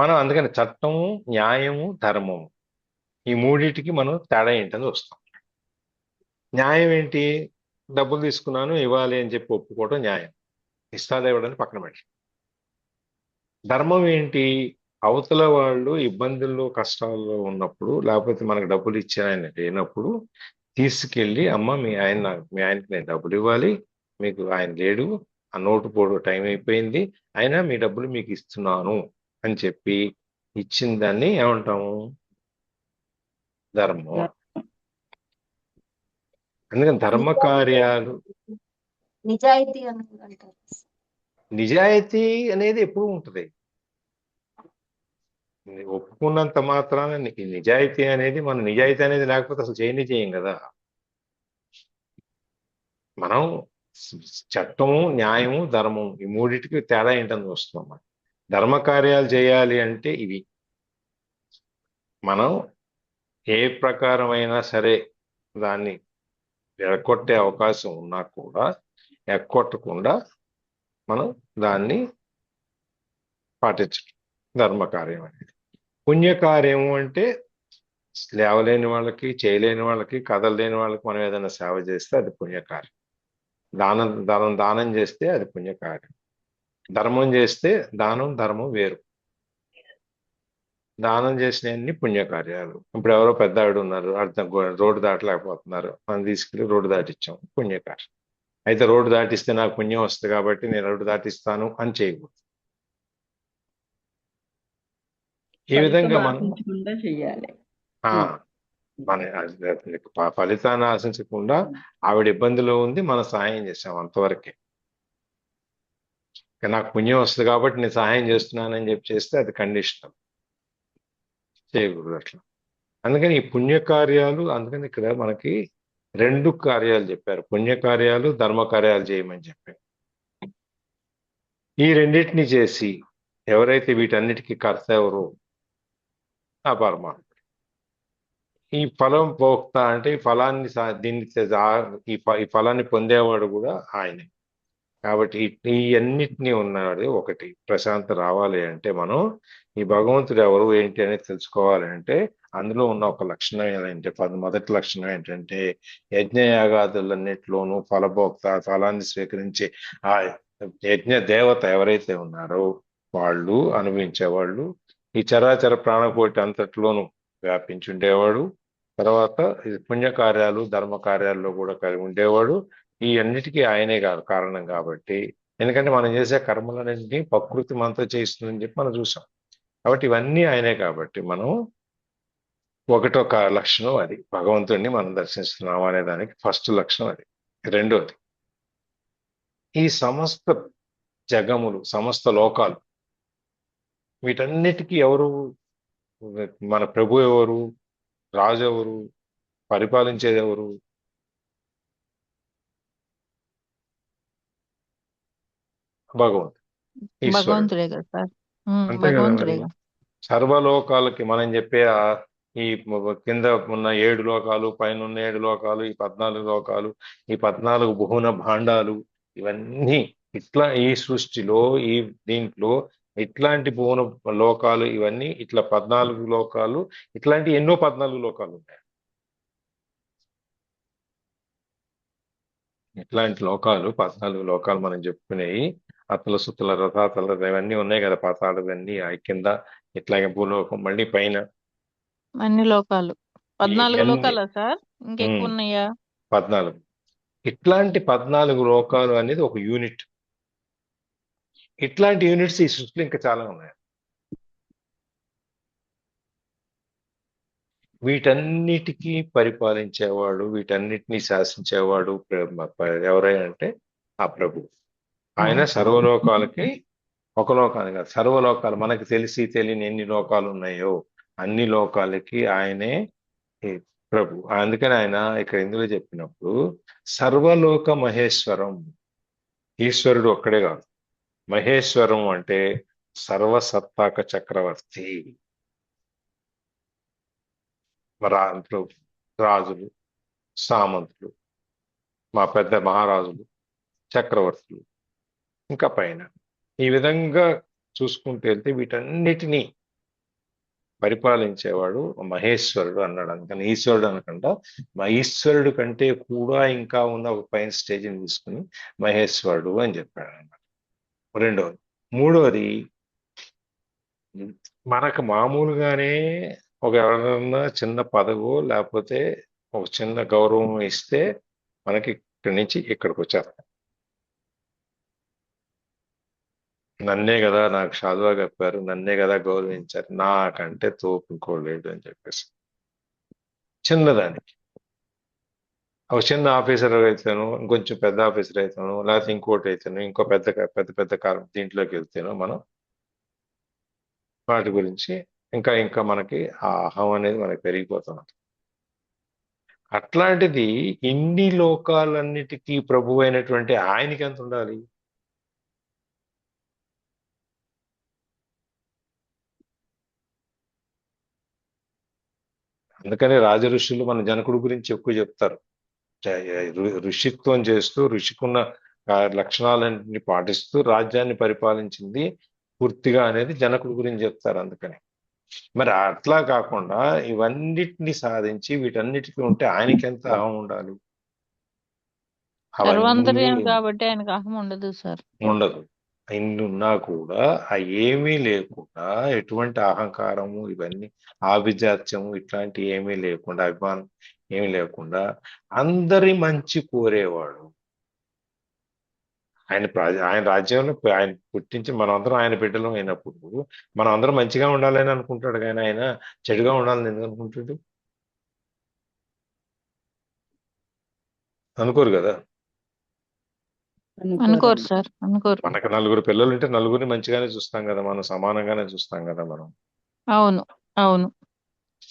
A: మనం అందుకని చట్టము, న్యాయము, ధర్మము ఈ మూడింటికి మనం తేడా ఏంటని వస్తాం. న్యాయం ఏంటి? డబ్బులు తీసుకున్నాను ఇవ్వాలి అని చెప్పి ఒప్పుకోవడం న్యాయం. ఇస్తాదా ఇవ్వడానికి పక్కన పెట్టి. ధర్మం ఏంటి? అవతల వాళ్ళు ఇబ్బందుల్లో కష్టాల్లో ఉన్నప్పుడు, లేకపోతే మనకు డబ్బులు ఇచ్చాయని లేనప్పుడు తీసుకెళ్ళి, అమ్మ మీ ఆయనకి నేను డబ్బులు ఇవ్వాలి, మీకు ఆయన లేడు, ఆ నోటు పోడు టైం అయిపోయింది, అయినా మీ డబ్బులు మీకు ఇస్తున్నాను అని చెప్పి ఇచ్చిన దాన్ని ఏమంటాము? ధర్మం. అందుకని ధర్మ కార్యాలు,
E: నిజాయితీ అనేది అంటారు.
A: నిజాయితీ అనేది ఎప్పుడు ఉంటుంది. ఒప్పుకున్నంత మాత్రాన నీకు నిజాయితీ అనేది, మన నిజాయితీ అనేది లేకపోతే అసలు చేయం కదా. మనం చట్టము, న్యాయము, ధర్మం ఈ మూడింటికి తేడా ఏంటని చూస్తున్నాం. ధర్మ కార్యాలు చేయాలి అంటే ఇవి. మనం ఏ ప్రకారమైనా సరే దాన్ని ఎరగొట్టే అవకాశం ఉన్నా కూడా ఎక్కొట్టకుండా మనం దాన్ని పాటించడం ధర్మకార్యం అనేది. పుణ్యకార్యము అంటే లేవలేని వాళ్ళకి, చేయలేని వాళ్ళకి, కదలలేని వాళ్ళకి మనం ఏదైనా సేవ చేస్తే అది పుణ్యకార్యం. దానం చేస్తే అది పుణ్యకార్యం. ధర్మం చేస్తే దానం ధర్మం వేరు. దానం చేసినవన్నీ పుణ్యకార్యాలు. ఇప్పుడు ఎవరో పెద్ద ఆవిడ ఉన్నారు, అర్థం రోడ్డు దాటలేకపోతున్నారు, మనం తీసుకెళ్ళి రోడ్డు దాటిచ్చాం, పుణ్యకార్యం. అయితే రోడ్డు దాటిస్తే నాకు పుణ్యం వస్తుంది కాబట్టి నేను రోడ్డు దాటిస్తాను అని చేయకూడదు. ఈ విధంగా మనం
B: చెయ్యాలి.
A: మన ఫలితాన్ని ఆశించకుండా ఆవిడ ఇబ్బందిలో ఉంది, మనం సహాయం చేసాం అంతవరకే. నాకు పుణ్యం వస్తుంది కాబట్టి నేను సహాయం చేస్తున్నానని చెప్పి చేస్తే అది కండిషనల్, చేయకూడదు అట్లా. అందుకని ఈ పుణ్యకార్యాలు, అందుకని ఇక్కడ మనకి 2 కార్యాలు చెప్పారు, పుణ్యకార్యాలు, ధర్మకార్యాలు చేయమని చెప్పారు. ఈ రెండింటిని చేసి ఎవరైతే వీటన్నిటికీ కర్త ఎవరు? ఆ పరమాత్మ. ఈ ఫలం భోక్త అంటే ఈ ఫలాన్ని ఈ ఫలాన్ని పొందేవాడు కూడా ఆయనే. కాబట్టి ఈ అన్నిటినీ ఉన్నది ఒకటి. ప్రశాంత రావాలి అంటే మనం ఈ భగవంతుడు ఎవరు ఏంటి అనేది తెలుసుకోవాలి అంటే అందులో ఉన్న ఒక లక్షణం ఏంటంటే, మొదటి లక్షణం ఏంటంటే యజ్ఞయాగాదులన్నిటిలోనూ ఫలభోక్త, ఫలాన్ని స్వీకరించే ఆ యజ్ఞ దేవత ఎవరైతే ఉన్నారో వాళ్ళు అనుభవించేవాళ్ళు, ఈ చరాచర ప్రాణకోటి అంతట్లోనూ వ్యాపించి ఉండేవాడు. తర్వాత ఇది పుణ్యకార్యాలు, ధర్మ కార్యాల్లో కూడా కలిగి ఉండేవాడు. ఈ అన్నిటికీ ఆయనే కారణం కాబట్టి, ఎందుకంటే మనం చేసే కర్మలన్నింటినీ ప్రకృతి మనతో చేస్తుందని చెప్పి మనం చూసాం. కాబట్టి ఇవన్నీ ఆయనే కాబట్టి మనం ఒకటొక లక్షణం అది, భగవంతుడిని మనం దర్శిస్తున్నాం అనే దానికి ఫస్ట్ లక్షణం అది. రెండోది, ఈ సమస్త జగములు, సమస్త లోకాలు, వీటన్నిటికీ ఎవరు? మన ప్రభు ఎవరు? రాజు ఎవరు? పరిపాలించేది ఎవరు? భగవంతుడు, ఈశ్వరుడు.
C: భగవంతుడే కదా సార్.
A: అంతే కదా మరి. సర్వలోకాలకి మనం చెప్పే ఈ కింద ఉన్న 7 లోకాలు, పైన ఉన్న 7 లోకాలు, ఈ 14 లోకాలు, ఈ 14 భువన భాండాలు, ఇవన్నీ ఇట్లా ఈ సృష్టిలో ఈ దీంట్లో ఇట్లాంటి భువన లోకాలు ఇవన్నీ ఇట్లా 14 లోకాలు, ఇట్లాంటి ఎన్నో 14 లోకాలు ఉన్నాయి. ఇట్లాంటి లోకాలు 14 లోకాలు మనం చెప్పుకునేవి అతల సుతుల రథాతల ఇవన్నీ ఉన్నాయి కదా, పాతాళం ఇవన్నీ కింద, ఇట్లాగే భూలోకం, మళ్ళీ పైన
D: అన్ని లోకాలు 14
A: ఇవన్నీ
D: లోకాలా సార్? ఇంకెక్కువ ఉన్నాయా?
A: 14. ఇట్లాంటి 14 లోకాలు అనేది ఒక యూనిట్. ఇట్లాంటి యూనిట్స్ ఈ సృష్టిలో ఇంకా చాలా ఉన్నాయి. వీటన్నిటికీ పరిపాలించేవాడు, వీటన్నిటినీ శాసించేవాడు ఎవరైనా అంటే ఆ ప్రభు. ఆయన సర్వలోకాలకి, ఒక లోకానికి కాదు, సర్వలోకాలు, మనకి తెలిసి తెలియని ఎన్ని లోకాలు ఉన్నాయో అన్ని లోకాలకి ఆయనే ఈ ప్రభు. అందుకని ఆయన ఇక్కడ ఇందులో చెప్పినప్పుడు సర్వలోక మహేశ్వరం, ఈశ్వరుడు ఒక్కడే కాదు, మహేశ్వరం అంటే సర్వసత్తాక చక్రవర్తి. రాజులు, సామంతులు, మా పెద్ద మహారాజులు, చక్రవర్తులు, ఇంకా పైన ఈ విధంగా చూసుకుంటూ వెళ్తే వీటన్నిటినీ పరిపాలించేవాడు మహేశ్వరుడు అన్నాడు. అందుకని ఈశ్వరుడు అనకుండా ఈశ్వరుడు కంటే కూడా ఇంకా ఉన్న ఒక పైన స్టేజ్ని తీసుకుని మహేశ్వరుడు అని చెప్పాడు అన్నమాట. రెండవది. మూడవది, మనకు మామూలుగానే ఒక ఎవరన్నా చిన్న పదవో లేకపోతే ఒక చిన్న గౌరవం ఇస్తే మనకి ఇక్కడి నుంచి ఇక్కడికి వచ్చారు. నన్నే కదా నాకు షాదువా కప్పారు, నన్నే కదా గౌరవించారు, నాకంటే తోపు ఇంకోలేడు అని చెప్పేసి చిన్నదానికి ఒక చిన్న ఆఫీసర్ అయితేనో, ఇంకొంచెం పెద్ద ఆఫీసర్ అయితేనో, లేకపోతే ఇంకోటి అయితేనో, ఇంకో పెద్ద పెద్ద పెద్ద కాలం దీంట్లోకి వెళ్తేనో మనం వాటి గురించి ఇంకా ఇంకా మనకి ఆ అహం అనేది మనకి పెరిగిపోతుంది. అట్లాంటిది ఇన్ని లోకాలన్నిటికీ ప్రభు అయినటువంటి ఆయనకి ఎంత ఉండాలి? అందుకని రాజ ఋషులు మన జనకుడు గురించి ఎక్కువ చెప్తారు. ఋషిత్వం చేస్తూ, ఋషికున్న లక్షణాలన్నింటినీ పాటిస్తూ రాజ్యాన్ని పరిపాలించింది పూర్తిగా అనేది జనకుడు గురించి చెప్తారు. అందుకని మరి అట్లా కాకుండా ఇవన్నిటిని సాధించి వీటన్నిటికీ ఉంటే ఆయనకి ఎంత అహం ఉండాలి?
D: సర్వాంతర్యామి కాబట్టి ఆయనకు అహం ఉండదు సార్.
A: ఉండదు. ఇన్ని ఉన్నా కూడా ఆ ఏమీ లేకుండా, ఎటువంటి అహంకారము, ఇవన్నీ ఆభిజాత్యము ఇట్లాంటి ఏమీ లేకుండా, అభిమానం ఏమీ లేకుండా అందరి మంచి కోరేవాడు. ఆయన రాజ్యంలో ఆయన పుట్టించి మనందరం ఆయన బిడ్డలం అయినప్పుడు మనం అందరం మంచిగా ఉండాలని అనుకుంటాడు, కానీ ఆయన చెడుగా ఉండాలని ఎందుకు అనుకుంటాడు? అనుకోరు కదా.
D: అనుకోరు సార్, అనుకోరు.
A: మనకు 9 పిల్లలు ఉంటే నలుగురిని మంచిగానే చూస్తాం కదా, మనం సమానంగానే చూస్తాం కదా మనం.
D: అవును, అవును.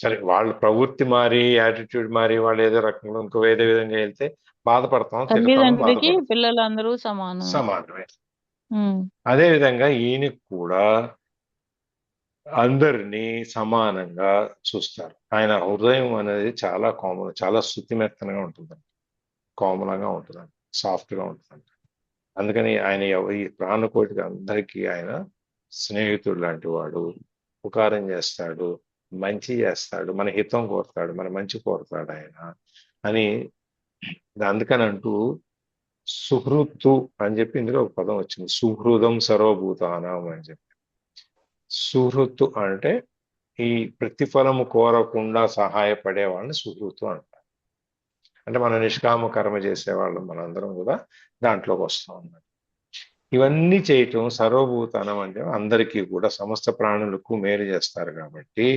A: సరే, వాళ్ళ ప్రవృత్తి మారి, యాటిట్యూడ్ మారి, వాళ్ళు ఏదో రకంగా ఇంకో వేరే విధంగా వెళ్తే బాధపడతాం, తిడతాము,
D: తల్లిదండ్రులకి
A: బాధపడతాం,
D: పిల్లలందరూ సమానం.
A: సమానమే. అదే విధంగా ఈయనకు కూడా అందరినీ సమానంగా చూస్తారు. ఆయన హృదయం అనేది చాలా కామన్, చాలా శుతిమెత్తనగా ఉంటుందండి, కోమలంగా ఉంటుందండి, సాఫ్ట్గా ఉంటుందండి. అందుకని ఆయన ఈ ప్రాణకోటికి అందరికీ ఆయన స్నేహితుడు లాంటి వాడు. ఉపకారం చేస్తాడు, మంచి చేస్తాడు, మన హితం కోరుతాడు, మన మంచి కోరుతాడు ఆయన అని. అందుకని అంటూ సుహృత్తు అని చెప్పి ఇందులో ఒక పదం వచ్చింది, సుహృదం సర్వభూతానం అని చెప్పి. సుహృత్తు అంటే ఈ ప్రతిఫలము కోరకుండా సహాయపడే వాళ్ళని సుహృత్తు అంటారు. అంటే మనం నిష్కామ కర్మ చేసేవాళ్ళం మనందరం కూడా దాంట్లోకి వస్తాం అన్నమాట. ఇవన్నీ చేయటం సర్వభూతానం అంటే అందరికీ కూడా సమస్త ప్రాణులకు మేలు చేస్తారు కాబట్టి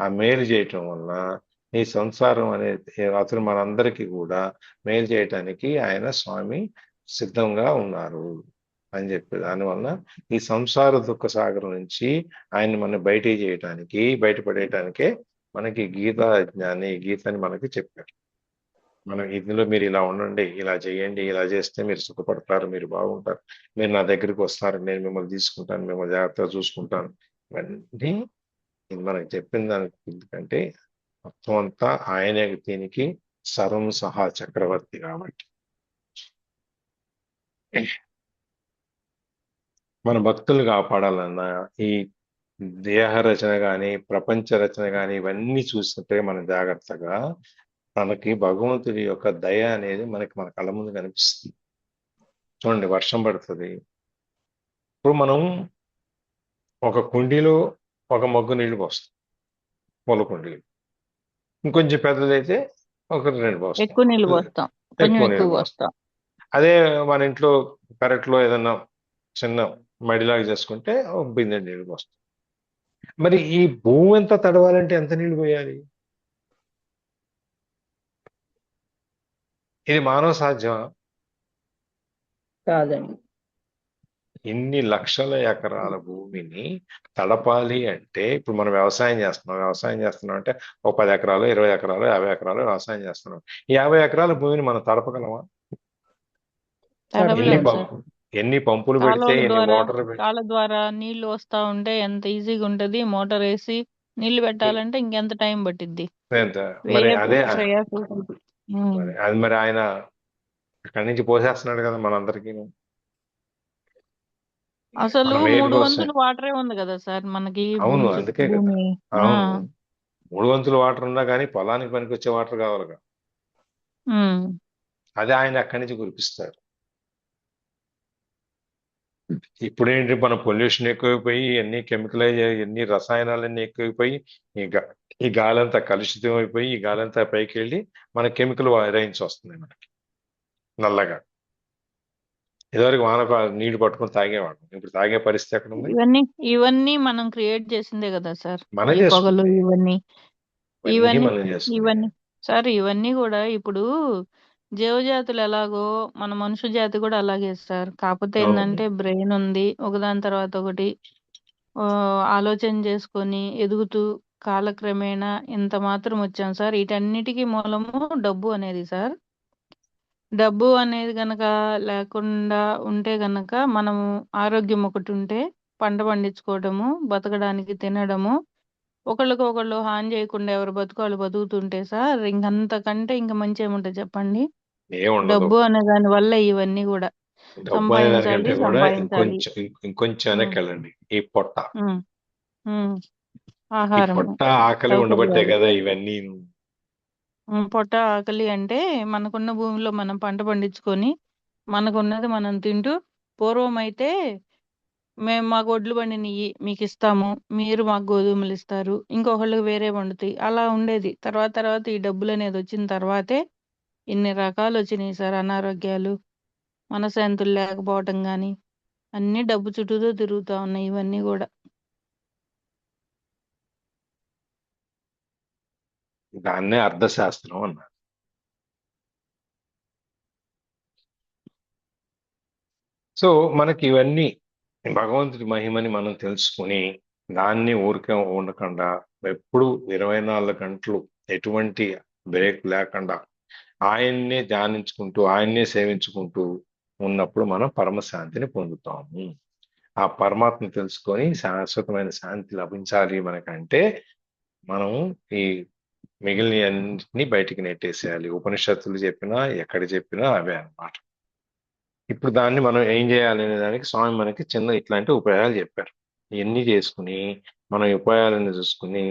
A: ఆ మేలు చేయటం వల్ల ఈ సంసారం అనేది అతను మనందరికీ కూడా మేలు చేయటానికి ఆయన స్వామి సిద్ధంగా ఉన్నారు అని చెప్పి, దానివల్ల ఈ సంసార దుఃఖ సాగరం నుంచి ఆయన్ని మనం బయటపడేయటానికే మనకి గీతా జ్ఞాని గీతని మనకి చెప్పారు. మనం ఇందులో మీరు ఇలా ఉండండి, ఇలా చేయండి, ఇలా చేస్తే మీరు సుఖపడతారు, మీరు బాగుంటారు, మీరు నా దగ్గరికి వస్తారు, నేను మిమ్మల్ని తీసుకుంటాను, మిమ్మల్ని జాగ్రత్తగా చూసుకుంటాను, ఇవన్నీ మనకు చెప్పిన దానికి ఎందుకంటే మొత్తం అంతా ఆయనే దీనికి సర్వం సహా చక్రవర్తి కాబట్టి. మన భక్తులు కాపాడాలన్నా ఈ దేహ రచన కానీ ప్రపంచ రచన కానీ ఇవన్నీ చూస్తుంటే మనం జాగ్రత్తగా మనకి భగవంతుడి యొక్క దయ అనేది మన కళ్ళ ముందు కనిపిస్తుంది. చూడండి, వర్షం పడుతుంది. ఇప్పుడు మనం ఒక కుండీలో ఒక మగ్గు నీళ్లు పోస్తాం, పూల కుండీలు. ఇంకొంచెం పెద్దదైతే ఒక 2 పోస్తాం,
D: ఎక్కువ నీళ్ళు పోస్తాం, కొంచెం
A: ఎక్కువ
D: ఎక్కువ
A: నీళ్ళు పోస్తాం.
D: పోస్తాం.
A: అదే మన ఇంట్లో పెరట్లో ఏదన్నా చిన్న మడిలాగా చేసుకుంటే ఒక బిందె నీళ్ళు పోస్తాం. మరి ఈ భూమి అంతా తడవాలంటే ఎంత నీళ్లు పోయాలి? ఇది మానవ సాధ్యమా?
B: కాదండి.
A: ఇన్ని లక్షల ఎకరాల భూమిని తడపాలి అంటే, ఇప్పుడు మనం వ్యవసాయం చేస్తున్నాం అంటే ఒక 10 ఎకరాలు, 20 ఎకరాలు, 50 ఎకరాలు వ్యవసాయం చేస్తున్నాం. ఈ 50 ఎకరాల భూమిని మనం తడపగలమా? ఎన్ని
D: తడవలేం సార్.
A: ఎన్ని పంపులు పెడితే,
D: కాలువల
A: ఎన్ని
D: ద్వారా
A: మోటార్లు పెడితే
D: కాలువ ద్వారా నీళ్లు వస్తా ఉంటే ఎంత ఈజీగా ఉంటది. మోటార్ వేసి నీళ్లు పెట్టాలంటే ఇంకెంత టైం పట్టిద్ది.
A: ఎంత? మరి అదే
D: ప్రయాసం.
A: మరి ఆయన అక్కడి నుంచి పోసేస్తున్నాడు కదా మనందరికీ.
D: అసలు
A: మనం వేరు
D: 3
A: కోసం.
D: వంతులు వాటరే ఉంది కదా సార్ మనకి
A: అవును, అందుకే కదా.
D: భూమి.
A: అవును, 3 వంతులు వాటర్ ఉన్నా కానీ పొలానికి పనికి వచ్చే వాటర్ కావాలిగా. అదే ఆయన అక్కడి నుంచి కురిపిస్తారు. ఇప్పుడేంటి, మన పొల్యూషన్ ఎక్కువైపోయి, ఎన్ని కెమికలైజ్, ఎన్ని రసాయనాలన్నీ ఎక్కువైపోయి ఈ గాలి అంతా కలుషితం అయిపోయి, ఈ గాలి అంతా పైకి వెళ్ళి మన కెమికల్ రైన్స్ వస్తున్నాయి మనకి నల్లగా. ఇదివరకు నీళ్లు పట్టుకొని తాగేవాడు, ఇప్పుడు తాగే పరిస్థితి ఎక్కడ ఉంది?
D: ఇవన్నీ మనం క్రియేట్ చేసిందే కదా సార్.
A: మనం
D: ఈ పొగలు
A: ఇవన్నీ మనం చేసుకున్నాం.
D: ఇవన్నీ సార్, ఇవన్నీ కూడా ఇప్పుడు జీవజాతులు ఎలాగో మన మనుషు జాతి కూడా అలాగే సార్. కాకపోతే ఏంటంటే బ్రెయిన్ ఉంది, ఒకదాని తర్వాత ఒకటి ఆలోచన చేసుకొని ఎదుగుతూ కాలక్రమేణా ఇంత మాత్రం వచ్చాం సార్. వీటన్నిటికీ మూలము డబ్బు అనేది సార్. డబ్బు అనేది గనక లేకుండా ఉంటే గనక మనము ఆరోగ్యం ఒకటి ఉంటే పంట పండించుకోవడము, బతకడానికి తినడము, ఒకళ్ళకొకళ్ళు హాని చేయకుండా ఎవరు బతుకు బతుకుతుంటే సార్, ఇంకంతకంటే ఇంక మంచి ఏముంటుంది చెప్పండి.
A: ఏముండదు.
D: డబ్బు అనే దాని వల్ల ఇవన్నీ కూడా
A: డబ్బు అనే దానికంటే కూడా
D: సంపాదించాలి.
A: ఇంకొంచెం వెనక్కి వెళ్ళండి. ఈ పొట్ట, ఈ
D: ఆహారం,
A: పొట్ట ఆకలి ఉండబట్టే కదా ఇవన్నీ.
D: పొట్ట ఆకలి అంటే మనకున్న భూమిలో మనం పంట పండించుకొని మనకున్నది మనం తింటూ, పూర్వం అయితే మేము మా గొడ్లు పండినవి మీకు ఇస్తాము, మీరు మాకు గోధుమలు ఇస్తారు, ఇంకొకళ్ళకి వేరే పండుతాయి, అలా ఉండేది. తర్వాత ఈ డబ్బులు అనేది వచ్చిన తర్వాతే ఇన్ని రకాలు వచ్చినాయి సార్. అనారోగ్యాలు, మనశ్శాంతులు లేకపోవటం కానీ అన్ని డబ్బు చుట్టూతో తిరుగుతా ఉన్నాయి ఇవన్నీ కూడా.
A: దాన్నే అర్థశాస్త్రం అన్నారు. సో మనకి ఇవన్నీ భగవంతుడి మహిమని మనం తెలుసుకుని దాన్ని ఊరికే ఉండకుండా ఎప్పుడు 24 గంటలు ఎటువంటి బ్రేక్ లేకుండా ఆయన్నే ధ్యానించుకుంటూ, ఆయన్నే సేవించుకుంటూ ఉన్నప్పుడు మనం పరమశాంతిని పొందుతాము. ఆ పరమాత్మ తెలుసుకొని శాశ్వతమైన శాంతి లభించాలి మనకంటే మనం ఈ మిగిలిన అన్నింటినీ బయటికి నెట్టేసేయాలి. ఉపనిషత్తులు చెప్పినా ఎక్కడ చెప్పినా అవే అన్నమాట. ఇప్పుడు దాన్ని మనం ఏం చేయాలి అనే దానికి స్వామి మనకి చిన్న ఇట్లాంటి ఉపాయాలు చెప్పారు. ఇవన్నీ చేసుకుని మనం ఉపాయాలను చూసుకుని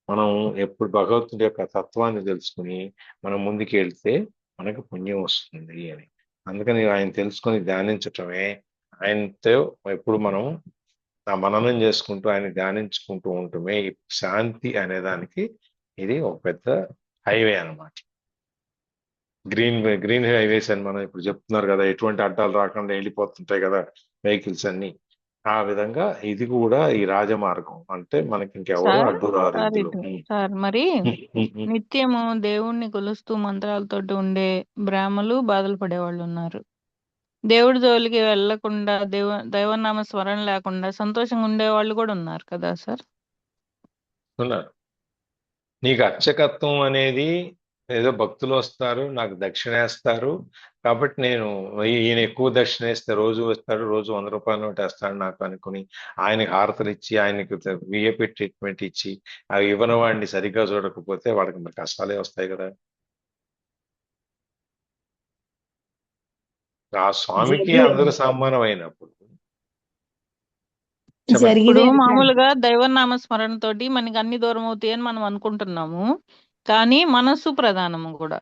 A: మనం ఎప్పుడు భగవంతుడి యొక్క తత్వాన్ని తెలుసుకుని మనం ముందుకు వెళ్తే మనకు పుణ్యం వస్తుంది అని. అందుకని ఆయన తెలుసుకొని ధ్యానించటమే, ఆయనతో ఎప్పుడు మనం ఆ మననం చేసుకుంటూ ఆయన ధ్యానించుకుంటూ ఉండటమే ఈ శాంతి అనే దానికి ఇది ఒక పెద్ద హైవే అన్నమాట. గ్రీన్ హైవేస్ అని మనం ఇప్పుడు చెప్తున్నారు కదా, ఎటువంటి అడ్డాలు రాకుండా వెళ్ళిపోతుంటాయి కదా వెహికల్స్ అన్ని. ఆ విధంగా ఇది కూడా ఈ రాజమార్గం. అంటే మనకి ఇంకెవరు అడ్డు రారు ఇందులో.
D: సార్ మరి నిత్యము దేవుణ్ణి కొలుస్తూ మంత్రాలతోటి ఉండే బ్రాహ్మలు బాధలు పడేవాళ్ళు ఉన్నారు. దేవుడి జోలికి వెళ్లకుండా దైవనామ స్మరణ లేకుండా సంతోషంగా ఉండే వాళ్ళు కూడా ఉన్నారు కదా సార్.
A: ఉన్నారు. నీకు అర్చకత్వం అనేది ఏదో భక్తులు వస్తారు, నాకు దక్షిణ వేస్తారు కాబట్టి నేను ఈయన ఎక్కువ దక్షిణ వేస్తే రోజు వస్తాడు, రోజు 100 రూపాయల నోటు వేస్తాడు నాకు అనుకుని ఆయనకి హారతలు ఇచ్చి, ఆయనకి విఐపి ట్రీట్మెంట్ ఇచ్చి, అవి ఇవ్వని వాడిని సరిగ్గా చూడకపోతే వాడికి మరి కష్టాలే వస్తాయి కదా. ఆ స్వామికి అందరూ సమానం అయినప్పుడు చెప్పండి.
C: జరిగేది
D: ఇప్పుడు
C: అది కాదు.
D: మామూలుగా దైవనామ స్మరణతోటి మనకి అన్ని దూరం అవుతాయి అని మనం అనుకుంటున్నాము. కానీ మనస్సు ప్రధానము కూడా.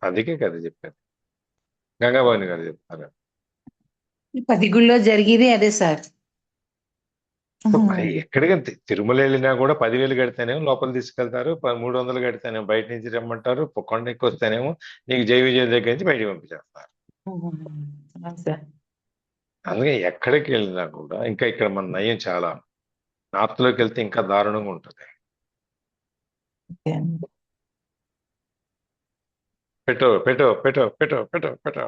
A: అందుకే కదా చెప్పారు. గంగాభవాని గారు చెప్తారు.
C: 10 గుళ్ళో జరిగేది అదే సార్.
A: మరి ఎక్కడికి తిరుమల వెళ్ళినా కూడా 10,000 కడితేనేమో లోపల తీసుకెళ్తారు, 300 కడితేనేమో బయట నుంచి రమ్మంటారు, కొండ ఎక్కి వస్తేనేమో నీకు జై విజయ్ దగ్గర నుంచి బయటికి పంపించేస్తారు.
C: అవును సార్.
A: అందుకే ఎక్కడికి వెళ్ళినా కూడా ఇంకా ఇక్కడ మన నయం చాలా, నార్త్ లోకి వెళ్తే ఇంకా దారుణంగా ఉంటుంది.
C: ఓకే అండి.
A: పెట్టో పెట్టో పెట్టో పెట్టో పెట్టో పెట్టో.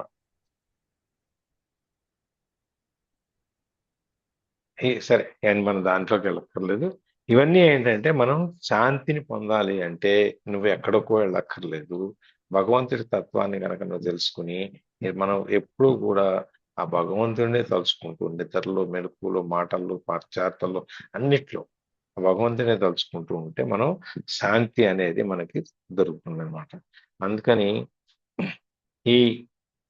A: సరే అండ్ మనం దాంట్లోకి వెళ్ళక్కర్లేదు. ఇవన్నీ ఏంటంటే మనం శాంతిని పొందాలి అంటే నువ్వు ఎక్కడికో వెళ్ళక్కర్లేదు. భగవంతుడి తత్వాన్ని కనుక నువ్వు తెలుసుకుని మనం ఎప్పుడూ కూడా ఆ భగవంతుడినే తలుచుకుంటూ నిద్రలో, మెలకువలో, మాటల్లో, పాశ్చాత్యంలో అన్నిట్లో ఆ భగవంతుడినే తలుచుకుంటూ ఉంటే మనం శాంతి అనేది మనకి దొరుకుతుంది అనమాట. అందుకని ఈ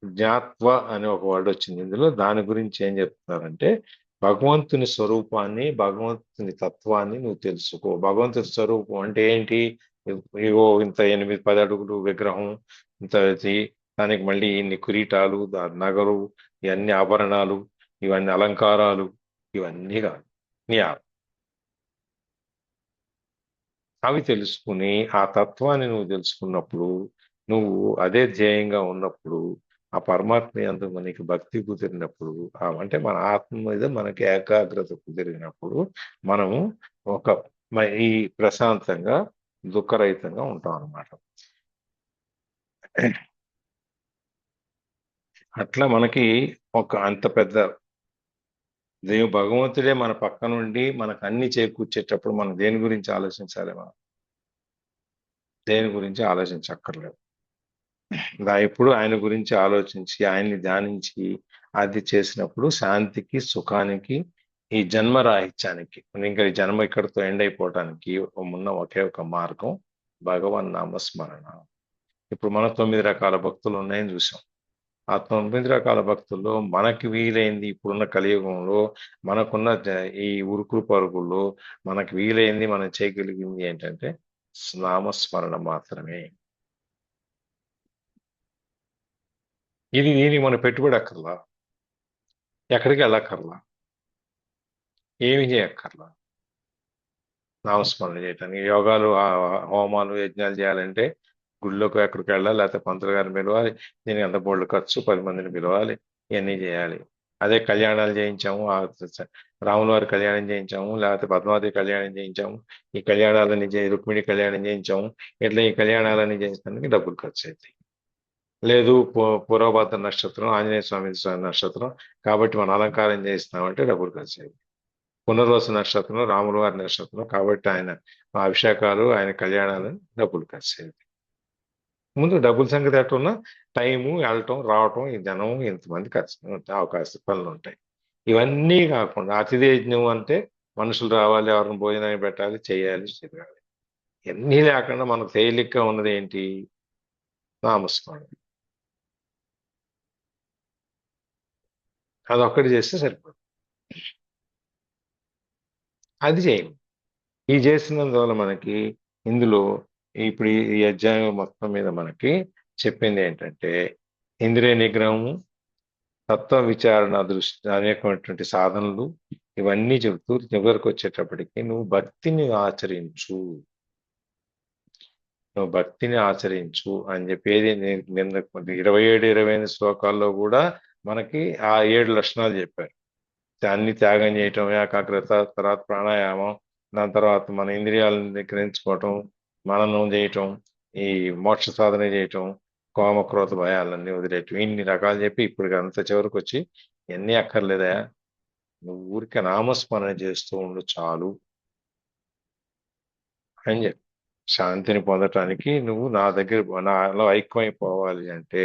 A: జ్ఞాత్వ అనే ఒక వర్డ్ వచ్చింది ఇందులో. దాని గురించి ఏం చెప్తున్నారంటే భగవంతుని స్వరూపాన్ని, భగవంతుని తత్వాన్ని నువ్వు తెలుసుకో. భగవంతుని స్వరూపం అంటే ఏంటి? ఇగో ఇంత 8-10 అడుగులు విగ్రహం, ఇంత దానికి మళ్ళీ ఇన్ని కిరీటాలు, నగలు, ఇవన్నీ ఆభరణాలు, ఇవన్నీ అలంకారాలు, ఇవన్నీ కాదు. నీ అవి తెలుసుకుని ఆ తత్వాన్ని నువ్వు తెలుసుకున్నప్పుడు, నువ్వు అదే ధ్యేయంగా ఉన్నప్పుడు, ఆ పరమాత్మ యందు మనకి భక్తి కుదిరినప్పుడు, అంటే మన ఆత్మ మీద మనకి ఏకాగ్రత కుదిరినప్పుడు మనము ఒక ఈ ప్రశాంతంగా, దుఃఖరహితంగా ఉంటాం అన్నమాట. అట్లా మనకి ఒక అంత పెద్ద భగవంతుడే మన పక్క నుండి మనకు అన్ని చేకూర్చేటప్పుడు మనం దేని గురించి ఆలోచించాలి? మనం దేని గురించి ఆలోచించక్కర్లేదు. ఎప్పుడు ఆయన గురించి ఆలోచించి ఆయన్ని ధ్యానించి అది చేసినప్పుడు శాంతికి, సుఖానికి, ఈ జన్మ రాహిత్యానికి, ఇంకా ఈ జన్మ ఇక్కడితో ఎండ్ అయిపోవటానికి ఉన్న ఒకే ఒక మార్గం భగవన్ నామస్మరణ. ఇప్పుడు మనం 9 రకాల భక్తులు ఉన్నాయని చూసాం. ఆ 9 రకాల భక్తుల్లో మనకి వీలైంది ఇప్పుడున్న కలియుగంలో మనకున్న ఈ ఉరుకులు పరుగుల్లో మనకి వీలైంది మనం చేయగలిగింది ఏంటంటే నామస్మరణ మాత్రమే. దీనికి మనం పెట్టుబడి అక్కర్లా, ఎక్కడికి వెళ్ళక్కర్లా, ఏమి చేయక్కర్లా. నామస్మరణ చేయటానికి యోగాలు, హోమాలు, యజ్ఞాలు చేయాలంటే గుళ్ళోకి ఎక్కడికి వెళ్ళాలి, లేకపోతే పంతులు గారిని పిలవాలి, దీనికి ఎంత బోళ్ళు ఖర్చు, 10 మందిని పిలవాలి, ఇవన్నీ చేయాలి. అదే కళ్యాణాలు చేయించాము, రాముల వారి కళ్యాణం చేయించాము, లేకపోతే పద్మావతి కళ్యాణం చేయించాము, ఈ కళ్యాణాలన్నీ రుక్మిణి కళ్యాణం చేయించాము, ఇట్లా ఈ కళ్యాణాలన్నీ చేయించడానికి డబ్బులు ఖర్చు అవుతాయి. లేదు పూర్వభద్ర నక్షత్రం, ఆంజనేయ స్వామి నక్షత్రం కాబట్టి మనం అలంకారం చేయిస్తామంటే డబ్బులు ఖర్చు అయ్యింది. పునర్వసు నక్షత్రం, రాముల వారి నక్షత్రం కాబట్టి ఆయన అభిషేకాలు, ఆయన కళ్యాణాలు డబ్బులు ఖర్చు అయ్యింది. ముందు డబ్బుల సంగతి ఎట్టున్నా టైము, వెళ్ళటం, రావటం, ఈ జనం, ఇంతమంది ఖర్చు అవకాశ పనులు ఉంటాయి. ఇవన్నీ కాకుండా అతిథి యజ్ఞం అంటే మనుషులు రావాలి, ఎవరిని భోజనాన్ని పెట్టాలి, చేయాలి, తిరగాలి. ఇవన్నీ లేకుండా మనకు తేలిగ్గా ఉన్నది ఏంటి? నామస్మరణ. అదొక్కటి చేస్తే సరిపోతుంది. అది చేయండి. ఈ చేసినందువల్ల మనకి ఇందులో ఇప్పుడు ఈ అధ్యాయం మొత్తం మీద మనకి చెప్పింది ఏంటంటే ఇంద్రియ నిగ్రహము, తత్వ విచారణ దృష్టి అనేకమైనటువంటి సాధనలు, ఇవన్నీ చెబుతూ చివరికి వచ్చేటప్పటికి నువ్వు భక్తిని ఆచరించు, నువ్వు భక్తిని ఆచరించు అని చెప్పేది నిన్న 27-28 శ్లోకాల్లో కూడా మనకి ఆ 7 లక్షణాలు చెప్పారు. అన్ని త్యాగం చేయటం, ఏకాగ్రత, తర్వాత ప్రాణాయామం, దాని తర్వాత మన ఇంద్రియాలను నిగ్రహించుకోవటం, మననం చేయటం, ఈ మోక్ష సాధన చేయటం, కోమ క్రోధ భయాలన్నీ వదిలేయటం, ఇన్ని రకాలు చెప్పి ఇప్పుడు అంత చివరికి వచ్చి ఎన్ని అక్కర్లేదా, నువ్వు ఊరికే నామస్మరణ చేస్తూ ఉండు చాలు అని చెప్పి శాంతిని పొందటానికి నువ్వు నా దగ్గర నాలో ఐక్యమైపోవాలి అంటే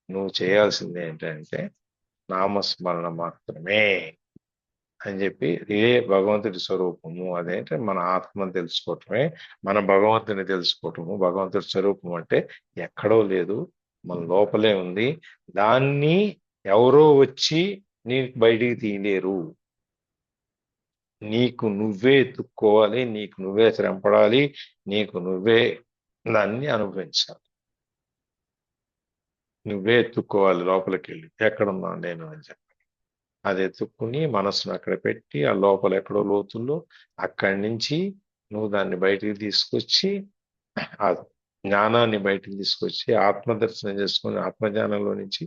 A: నువ్వు చేయాల్సింది ఏంటంటే నామస్మరణ మాత్రమే అని చెప్పి ఇదే భగవంతుడి స్వరూపము. అదేంటే మన ఆత్మను తెలుసుకోవటమే, మన భగవంతుని తెలుసుకోవటము. భగవంతుడి స్వరూపం అంటే ఎక్కడో లేదు, మన లోపలే ఉంది. దాన్ని ఎవరో వచ్చి నీకు బయటికి తీయలేరు. నీకు నువ్వే ఎత్తుక్కోవాలి, నీకు నువ్వే శ్రమపడాలి, నీకు నువ్వే దాన్ని అనుభవించాలి. నువ్వే ఎత్తుక్కోవాలి లోపలికి వెళ్ళి, ఎక్కడున్నా నేను అని చెప్పి అది ఎత్తుక్కుని మనసును అక్కడ పెట్టి ఆ లోపల ఎక్కడో లోతుల్లో అక్కడి నుంచి నువ్వు దాన్ని బయటికి తీసుకొచ్చి ఆ జ్ఞానాన్ని బయటికి తీసుకొచ్చి ఆత్మదర్శనం చేసుకుని ఆత్మజ్ఞానంలో నుంచి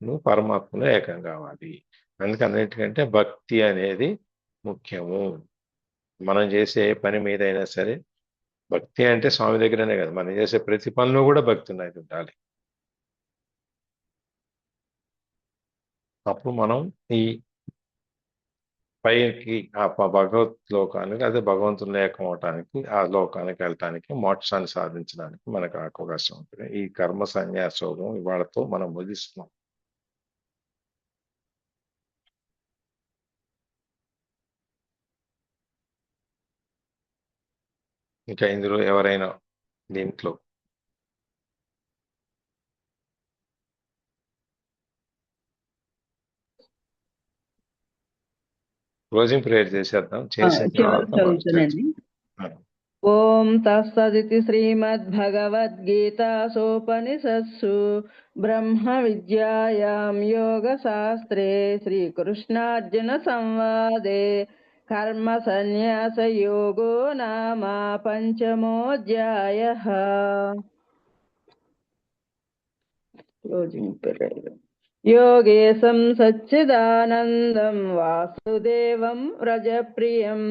A: నువ్వు పరమాత్మలో ఏకం కావాలి. అందుకే అన్నిటికంటే భక్తి అనేది ముఖ్యము. మనం చేసే ఏ పని మీద అయినా సరే భక్తి అంటే స్వామి దగ్గరనే కదా, మనం చేసే ప్రతి పనిలో కూడా భక్తి అనేది ఉండాలి. అప్పుడు మనం ఈ పైకి ఆ భగవత్ లోకానికి, అదే భగవంతుని ఏకం అవటానికి, ఆ లోకానికి వెళ్ళటానికి, మోక్షాన్ని సాధించడానికి మనకు అవకాశం ఉంటుంది. ఈ కర్మ సన్యాసోగం ఇవాళతో మనం ముగిస్తున్నాం. ఇంకా ఇందులో ఎవరైనా దీంట్లో క్లోజింగ్ ప్రేయర్ చేసేద్దాం. చేసిన
B: చివరి
A: తర్వాత మనం
B: చదువుతానండి. ఓం తత్సదితి శ్రీమద్భగవద్గీతాసోపనిషత్సు బ్రహ్మ విద్యాయాం యోగ శాస్త్రే శ్రీకృష్ణార్జున సంవాదే కర్మ సన్యాస యోగో నామ పంచమోऽధ్యాయః. Closing prayer. యోగేశం సచ్చిదానందం వాసుదేవం వ్రజప్రియం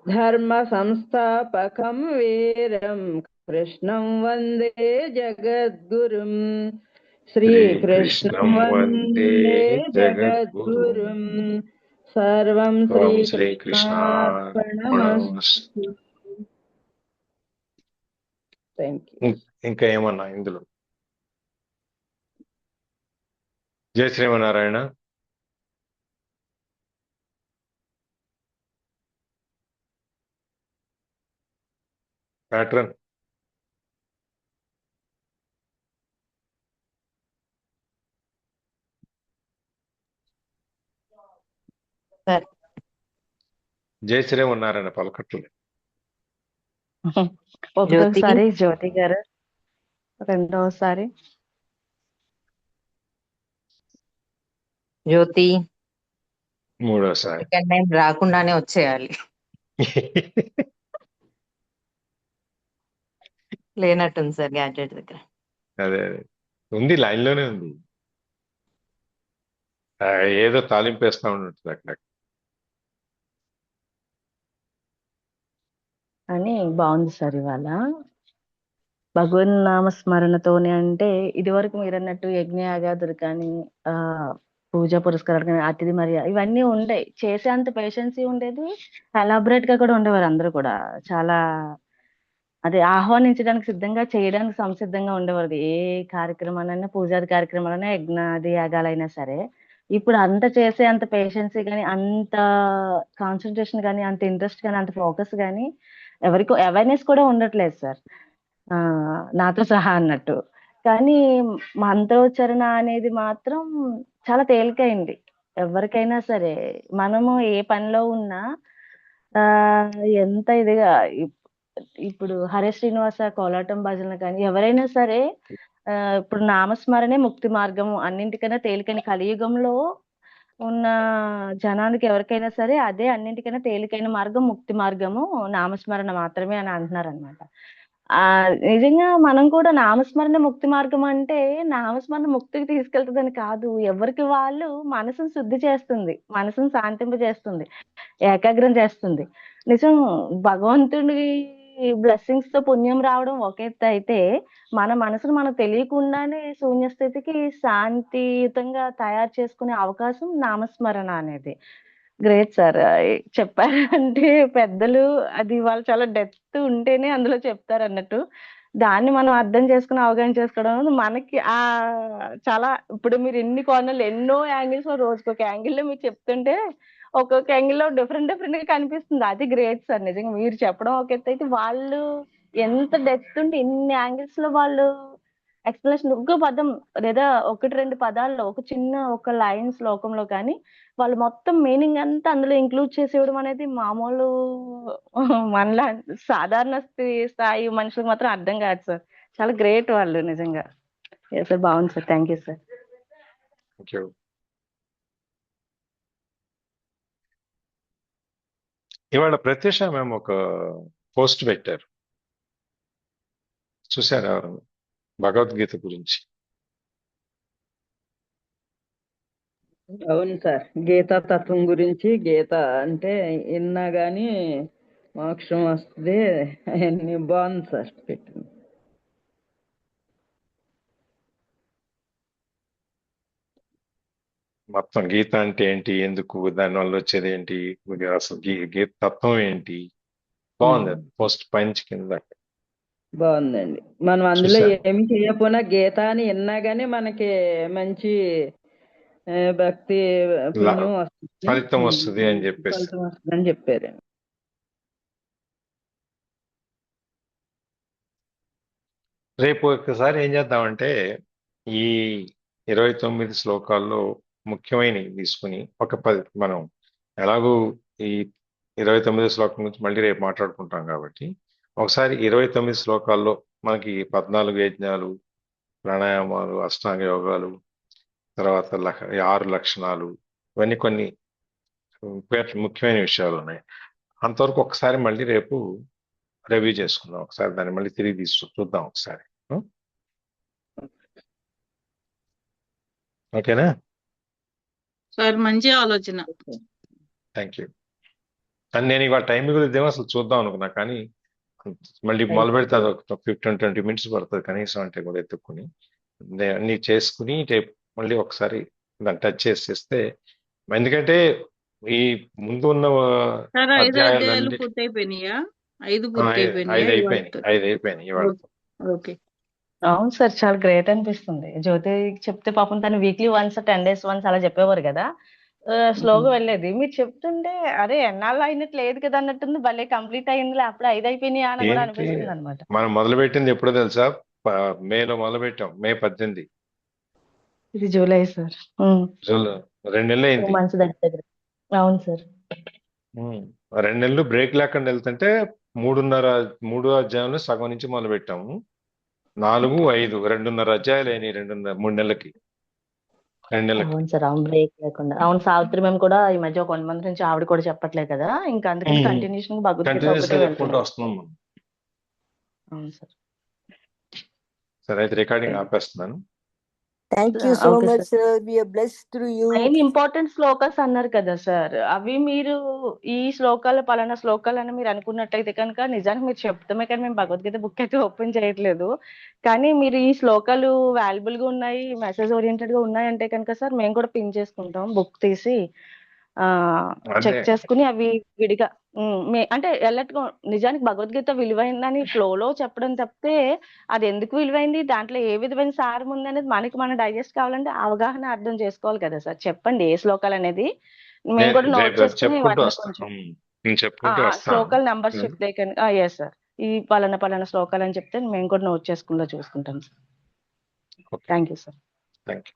B: ధర్మ సంస్థాపకం వీరం కృష్ణం వందే జగద్గురుం. శ్రీకృష్ణం వందే జగద్గురుం. సర్వం శ్రీకృష్ణార్పణమస్తు. Thank you.
A: ఇంకా ఏమన్నా ఇందులో? జై శ్రీమన్నారాయణ. ప్యాట్రన్.
C: సరే.
A: జై శ్రీమన్నారాయణ పలకట్లు.
G: ఒకటోసారి జ్యోతి గారు, రెండోసారి
C: జ్యోతి,
A: మూడోసారి.
C: సెకండ్ టైం రాకుండానే వచ్చేయాలి. లేనట్టుంది సార్ గ్యాడ్జెట్ దగ్గర.
A: అదే ఉంది, లైన్ లోనే ఉంది. ఏదో తాలింపేస్తా ఉన్నట్టు అక్కడ.
G: అని బాగుంది సార్ ఇవాళ. భగవన్ నామ స్మరణతోనే అంటే ఇది వరకు మీరు అన్నట్టు యజ్ఞయాగాదులు కానీ పూజ పురస్కారాలు కానీ అతిథి మర్యాద ఇవన్నీ ఉండేవి. చేసేంత పేషెన్సీ ఉండేది, ఎలాబరేట్ గా కూడా ఉండేవారు అందరూ కూడా. చాలా అదే ఆహ్వానించడానికి సిద్ధంగా, చేయడానికి సంసిద్ధంగా ఉండేవారు. ఏ కార్యక్రమాలైనా, పూజాది కార్యక్రమాలైనా, యజ్ఞాది యాగాలైనా సరే. ఇప్పుడు అంత చేసే అంత పేషెన్సీ కానీ, అంత కాన్సన్ట్రేషన్ కానీ, అంత ఇంట్రెస్ట్ కానీ, అంత ఫోకస్ కానీ ఎవరికో అవేర్నెస్ కూడా ఉండట్లేదు సార్, నాతో సహా అన్నట్టు. కానీ మంత్రోచ్చరణ అనేది మాత్రం చాలా తేలికైంది ఎవరికైనా సరే. మనము ఏ పనిలో ఉన్నా ఎంత ఇదిగా ఇప్పుడు హరే శ్రీనివాస కోలాటం భజన కానీ ఎవరైనా సరే ఇప్పుడు నామస్మరణే ముక్తి మార్గము, అన్నింటికైనా తేలికైన కలియుగంలో ఉన్న జనానికి ఎవరికైనా సరే అదే అన్నింటికైనా తేలికైన మార్గం, ముక్తి మార్గము నామస్మరణ మాత్రమే అని అంటున్నారు అనమాట. నిజంగా మనం కూడా నామస్మరణ ముక్తి మార్గం అంటే నామస్మరణ ముక్తికి తీసుకెళ్తుందని కాదు, ఎవరికి వాళ్ళు మనసును శుద్ధి చేస్తుంది, మనసును శాంతింపజేస్తుంది, ఏకాగ్రం చేస్తుంది. నిజం భగవంతుడి బ్లెస్సింగ్స్ తో పుణ్యం రావడం ఒక ఎత్తు అయితే, మన మనసును మనకు తెలియకుండానే శూన్యస్థితికి శాంతియుతంగా తయారు చేసుకునే అవకాశం నామస్మరణ అనేది. గ్రేట్ సార్ చెప్పారంటే పెద్దలు. అది వాళ్ళు చాలా డెప్త్ ఉంటేనే అందులో చెప్తారు అన్నట్టు. దాన్ని మనం అర్థం చేసుకుని అవగాహన చేసుకోవడం మనకి చాలా. ఇప్పుడు మీరు ఎన్ని కోణాలు, ఎన్నో యాంగిల్స్ లో, రోజుకొక యాంగిల్ లో మీరు చెప్తుంటే ఒక్కొక్క యాంగిల్ లో డిఫరెంట్ డిఫరెంట్ గా కనిపిస్తుంది. అది గ్రేట్ సార్ నిజంగా. మీరు చెప్పడం ఒక ఎత్తు అయితే వాళ్ళు ఎంత డెప్త్ ఉంటే ఎన్ని యాంగిల్స్ లో వాళ్ళు ఎక్స్ప్లెనేషన్ ఒక్క పదం లేదా ఒకటి రెండు పదాల్లో ఒక చిన్న ఒక లైన్ శ్లోకంలో కానీ వాళ్ళు మొత్తం మీనింగ్ అంతా అందులో ఇంక్లూడ్ చేసేయడం అనేది మామూలు మనలా సాధారణ స్థాయి మనుషులకు మాత్రం అర్థం కాదు సార్. చాలా గ్రేట్ వాళ్ళు నిజంగా. సార్ బాగుంది sir. Thank you sir.
A: Thank you. ఇవాళ ప్రత్యూష మేము ఒక పోస్ట్ పెట్టారు, చూసారా ఎవరు? భగవద్గీత గురించి.
B: అవును సార్, గీతా తత్వం గురించి. గీత అంటే విన్నా గానీ మోక్షం వస్తుంది అవన్నీ బాగుంది సార్ పెట్టింది.
A: మొత్తం గీత అంటే ఏంటి, ఎందుకు, దానివల్ల వచ్చేది ఏంటి, అసలు గీత తత్వం ఏంటి, బాగుంది అది పోస్ట్ పైనుంచి కింద దాకా.
B: బాగుందండి. మనం అందులో
A: చూసారు?
B: ఏమి చేయకపోయినా గీత అని విన్నా గానీ మనకి మంచి భక్తి పుణ్యం వస్తుంది,
A: ఫలితం వస్తుంది అని చెప్పేసి.
B: ఫలితం వస్తుందని చెప్పారు.
A: రేపు ఒకసారి ఏం చేద్దామంటే ఈ 29 శ్లోకాల్లో ముఖ్యమైనవి తీసుకుని ఒక 10 మనం ఎలాగూ ఈ 29 శ్లోకం గురించి మళ్ళీ రేపు మాట్లాడుకుంటాం కాబట్టి ఒకసారి 29 శ్లోకాల్లో మనకి 14 యజ్ఞాలు, ప్రాణాయామాలు, అష్టాంగ యోగాలు, తర్వాత 6 లక్షణాలు, ఇవన్నీ కొన్ని ముఖ్యమైన విషయాలు ఉన్నాయి. అంతవరకు ఒకసారి మళ్ళీ రేపు రివ్యూ చేసుకుందాం, ఒకసారి దాన్ని మళ్ళీ తిరిగి చూద్దాం ఒకసారి. ఓకేనా
D: సార్? మంచి ఆలోచన.
A: Thank you. కానీ నేను ఇవాళ టైం మిగులుదేమో అసలు చూద్దాం అనుకున్నా, కానీ మళ్ళీ మొదలు పెడితే అది ఒక 15-20 మినిట్స్ పడుతుంది కనీసం, అంటే కూడా ఎత్తుక్కుని అన్ని చేసుకుని రేపు మళ్ళీ ఒకసారి దాన్ని టచ్ చేసేస్తే, ఎందుకంటే ఈ ముందు ఉన్న
D: సార్ 5 అధ్యాయాలు
A: అధ్యాయాలన్నీ
D: పూర్తయిపోయినాయా? 5
A: 5
D: పూర్తయిపోయినాయా
A: అయిపోయినాయి, 5 అయిపోయినాయి ఇవాళ.
D: ఓకే.
G: అవును సార్, చాలా గ్రేట్ అనిపిస్తుంది. జ్యోతి చెప్తే పాపం తను వీక్లీ వన్స్ 10 days వన్స్ అలా చెప్పేవారు కదా, స్లోగా వెళ్ళేది. మీరు చెప్తుంటే అరే ఎన్నాళ్ళు అయినట్టు లేదు కదా అన్నట్టుంది, భలే కంప్లీట్ అయింది, అప్పుడు 5 అయిపోయినాయా అని కూడా
A: ఏంటి
G: అనిపిస్తుంది అనమాట.
A: మనం మొదలు పెట్టింది ఎప్పుడో తెలుసా? మేలో మొదలు పెట్టాం, మే 18.
G: ఇది జూలై సార్.
A: 2 నెలలు
G: 2
A: అయింది.
G: months దగ్గర. అవును సార్.
A: 2 నెలలు బ్రేక్ లేకుండా వెళ్తుంటే 3 అధ్యాయంలో సగం నుంచి మొదలు పెట్టాము. 4, 5, 2.5 అధ్యాయాలు అయినాయి 3 నెలలకి, 2 నెలలకి.
G: అవును సార్, అవును బ్రేక్ లేకుండా. అవును, సావిత్రి మేము కూడా ఈ మధ్య ఒక 1 month నుంచి ఆవిడ కూడా చెప్పట్లేదు కదా, ఇంకా అందుకని కంటిన్యూషన్ భగవద్గీత
A: కంటిన్యూస్ గా
G: ఒకటే
A: చెప్పుకుంటూ
G: వెళ్తున్నాం.
A: వస్తున్నాం మనం.
G: అవును సార్.
A: సరే అయితే రికార్డింగ్ ఆపేస్తున్నాను.
H: Thank you so
G: okay
H: much,
G: sir.
H: sir. We are blessed through you.
G: Main important shlokas అన్నారు కదా సార్, అవి మీరు ఈ శ్లోకాలు పలానా శ్లోకాలు అని మీరు అనుకున్నట్లయితే కనుక నిజానికి మీరు చెప్తామే కానీ మేము భగవద్గీత బుక్ అయితే ఓపెన్ చేయట్లేదు. కానీ మీరు ఈ శ్లోకాలు వాల్యుబుల్ గా ఉన్నాయి, మెసేజ్ ఓరియంటెడ్ గా ఉన్నాయి అంటే కనుక సార్ మేము కూడా పిన్ చేసుకుంటాం, బుక్ తీసి
A: అదే
G: చెక్ చేసుకుని అవి విడిగా అంటే ఎల్లట్టుగా నిజానికి భగవద్గీత విలువైందని ఫ్లోలో చెప్పడం తప్పితే అది ఎందుకు విలువైంది, దాంట్లో ఏ విధమైన సారం ఉంది అనేది మనం డైజెస్ట్ కావాలంటే అవగాహన అర్థం చేసుకోవాలి కదా సార్. చెప్పండి ఏ శ్లోకాలు అనేది, మేము కూడా నోట్
A: రేపు
G: చేసుకుని
A: చెప్పుకుంటూ
G: వాటిని
A: వస్తాను.
G: కొంచెం
A: నేను చెప్పుకుంటూ వస్తాను.
G: శ్లోకాలు నంబర్స్ చెప్తే కనుక ఎస్ సార్, ఈ పలానా శ్లోకాలు అని చెప్తే మేము కూడా నోట్ చేసుకుంటూ చూసుకుంటాం sir.
A: Okay,
G: thank you sir.
A: Thank you.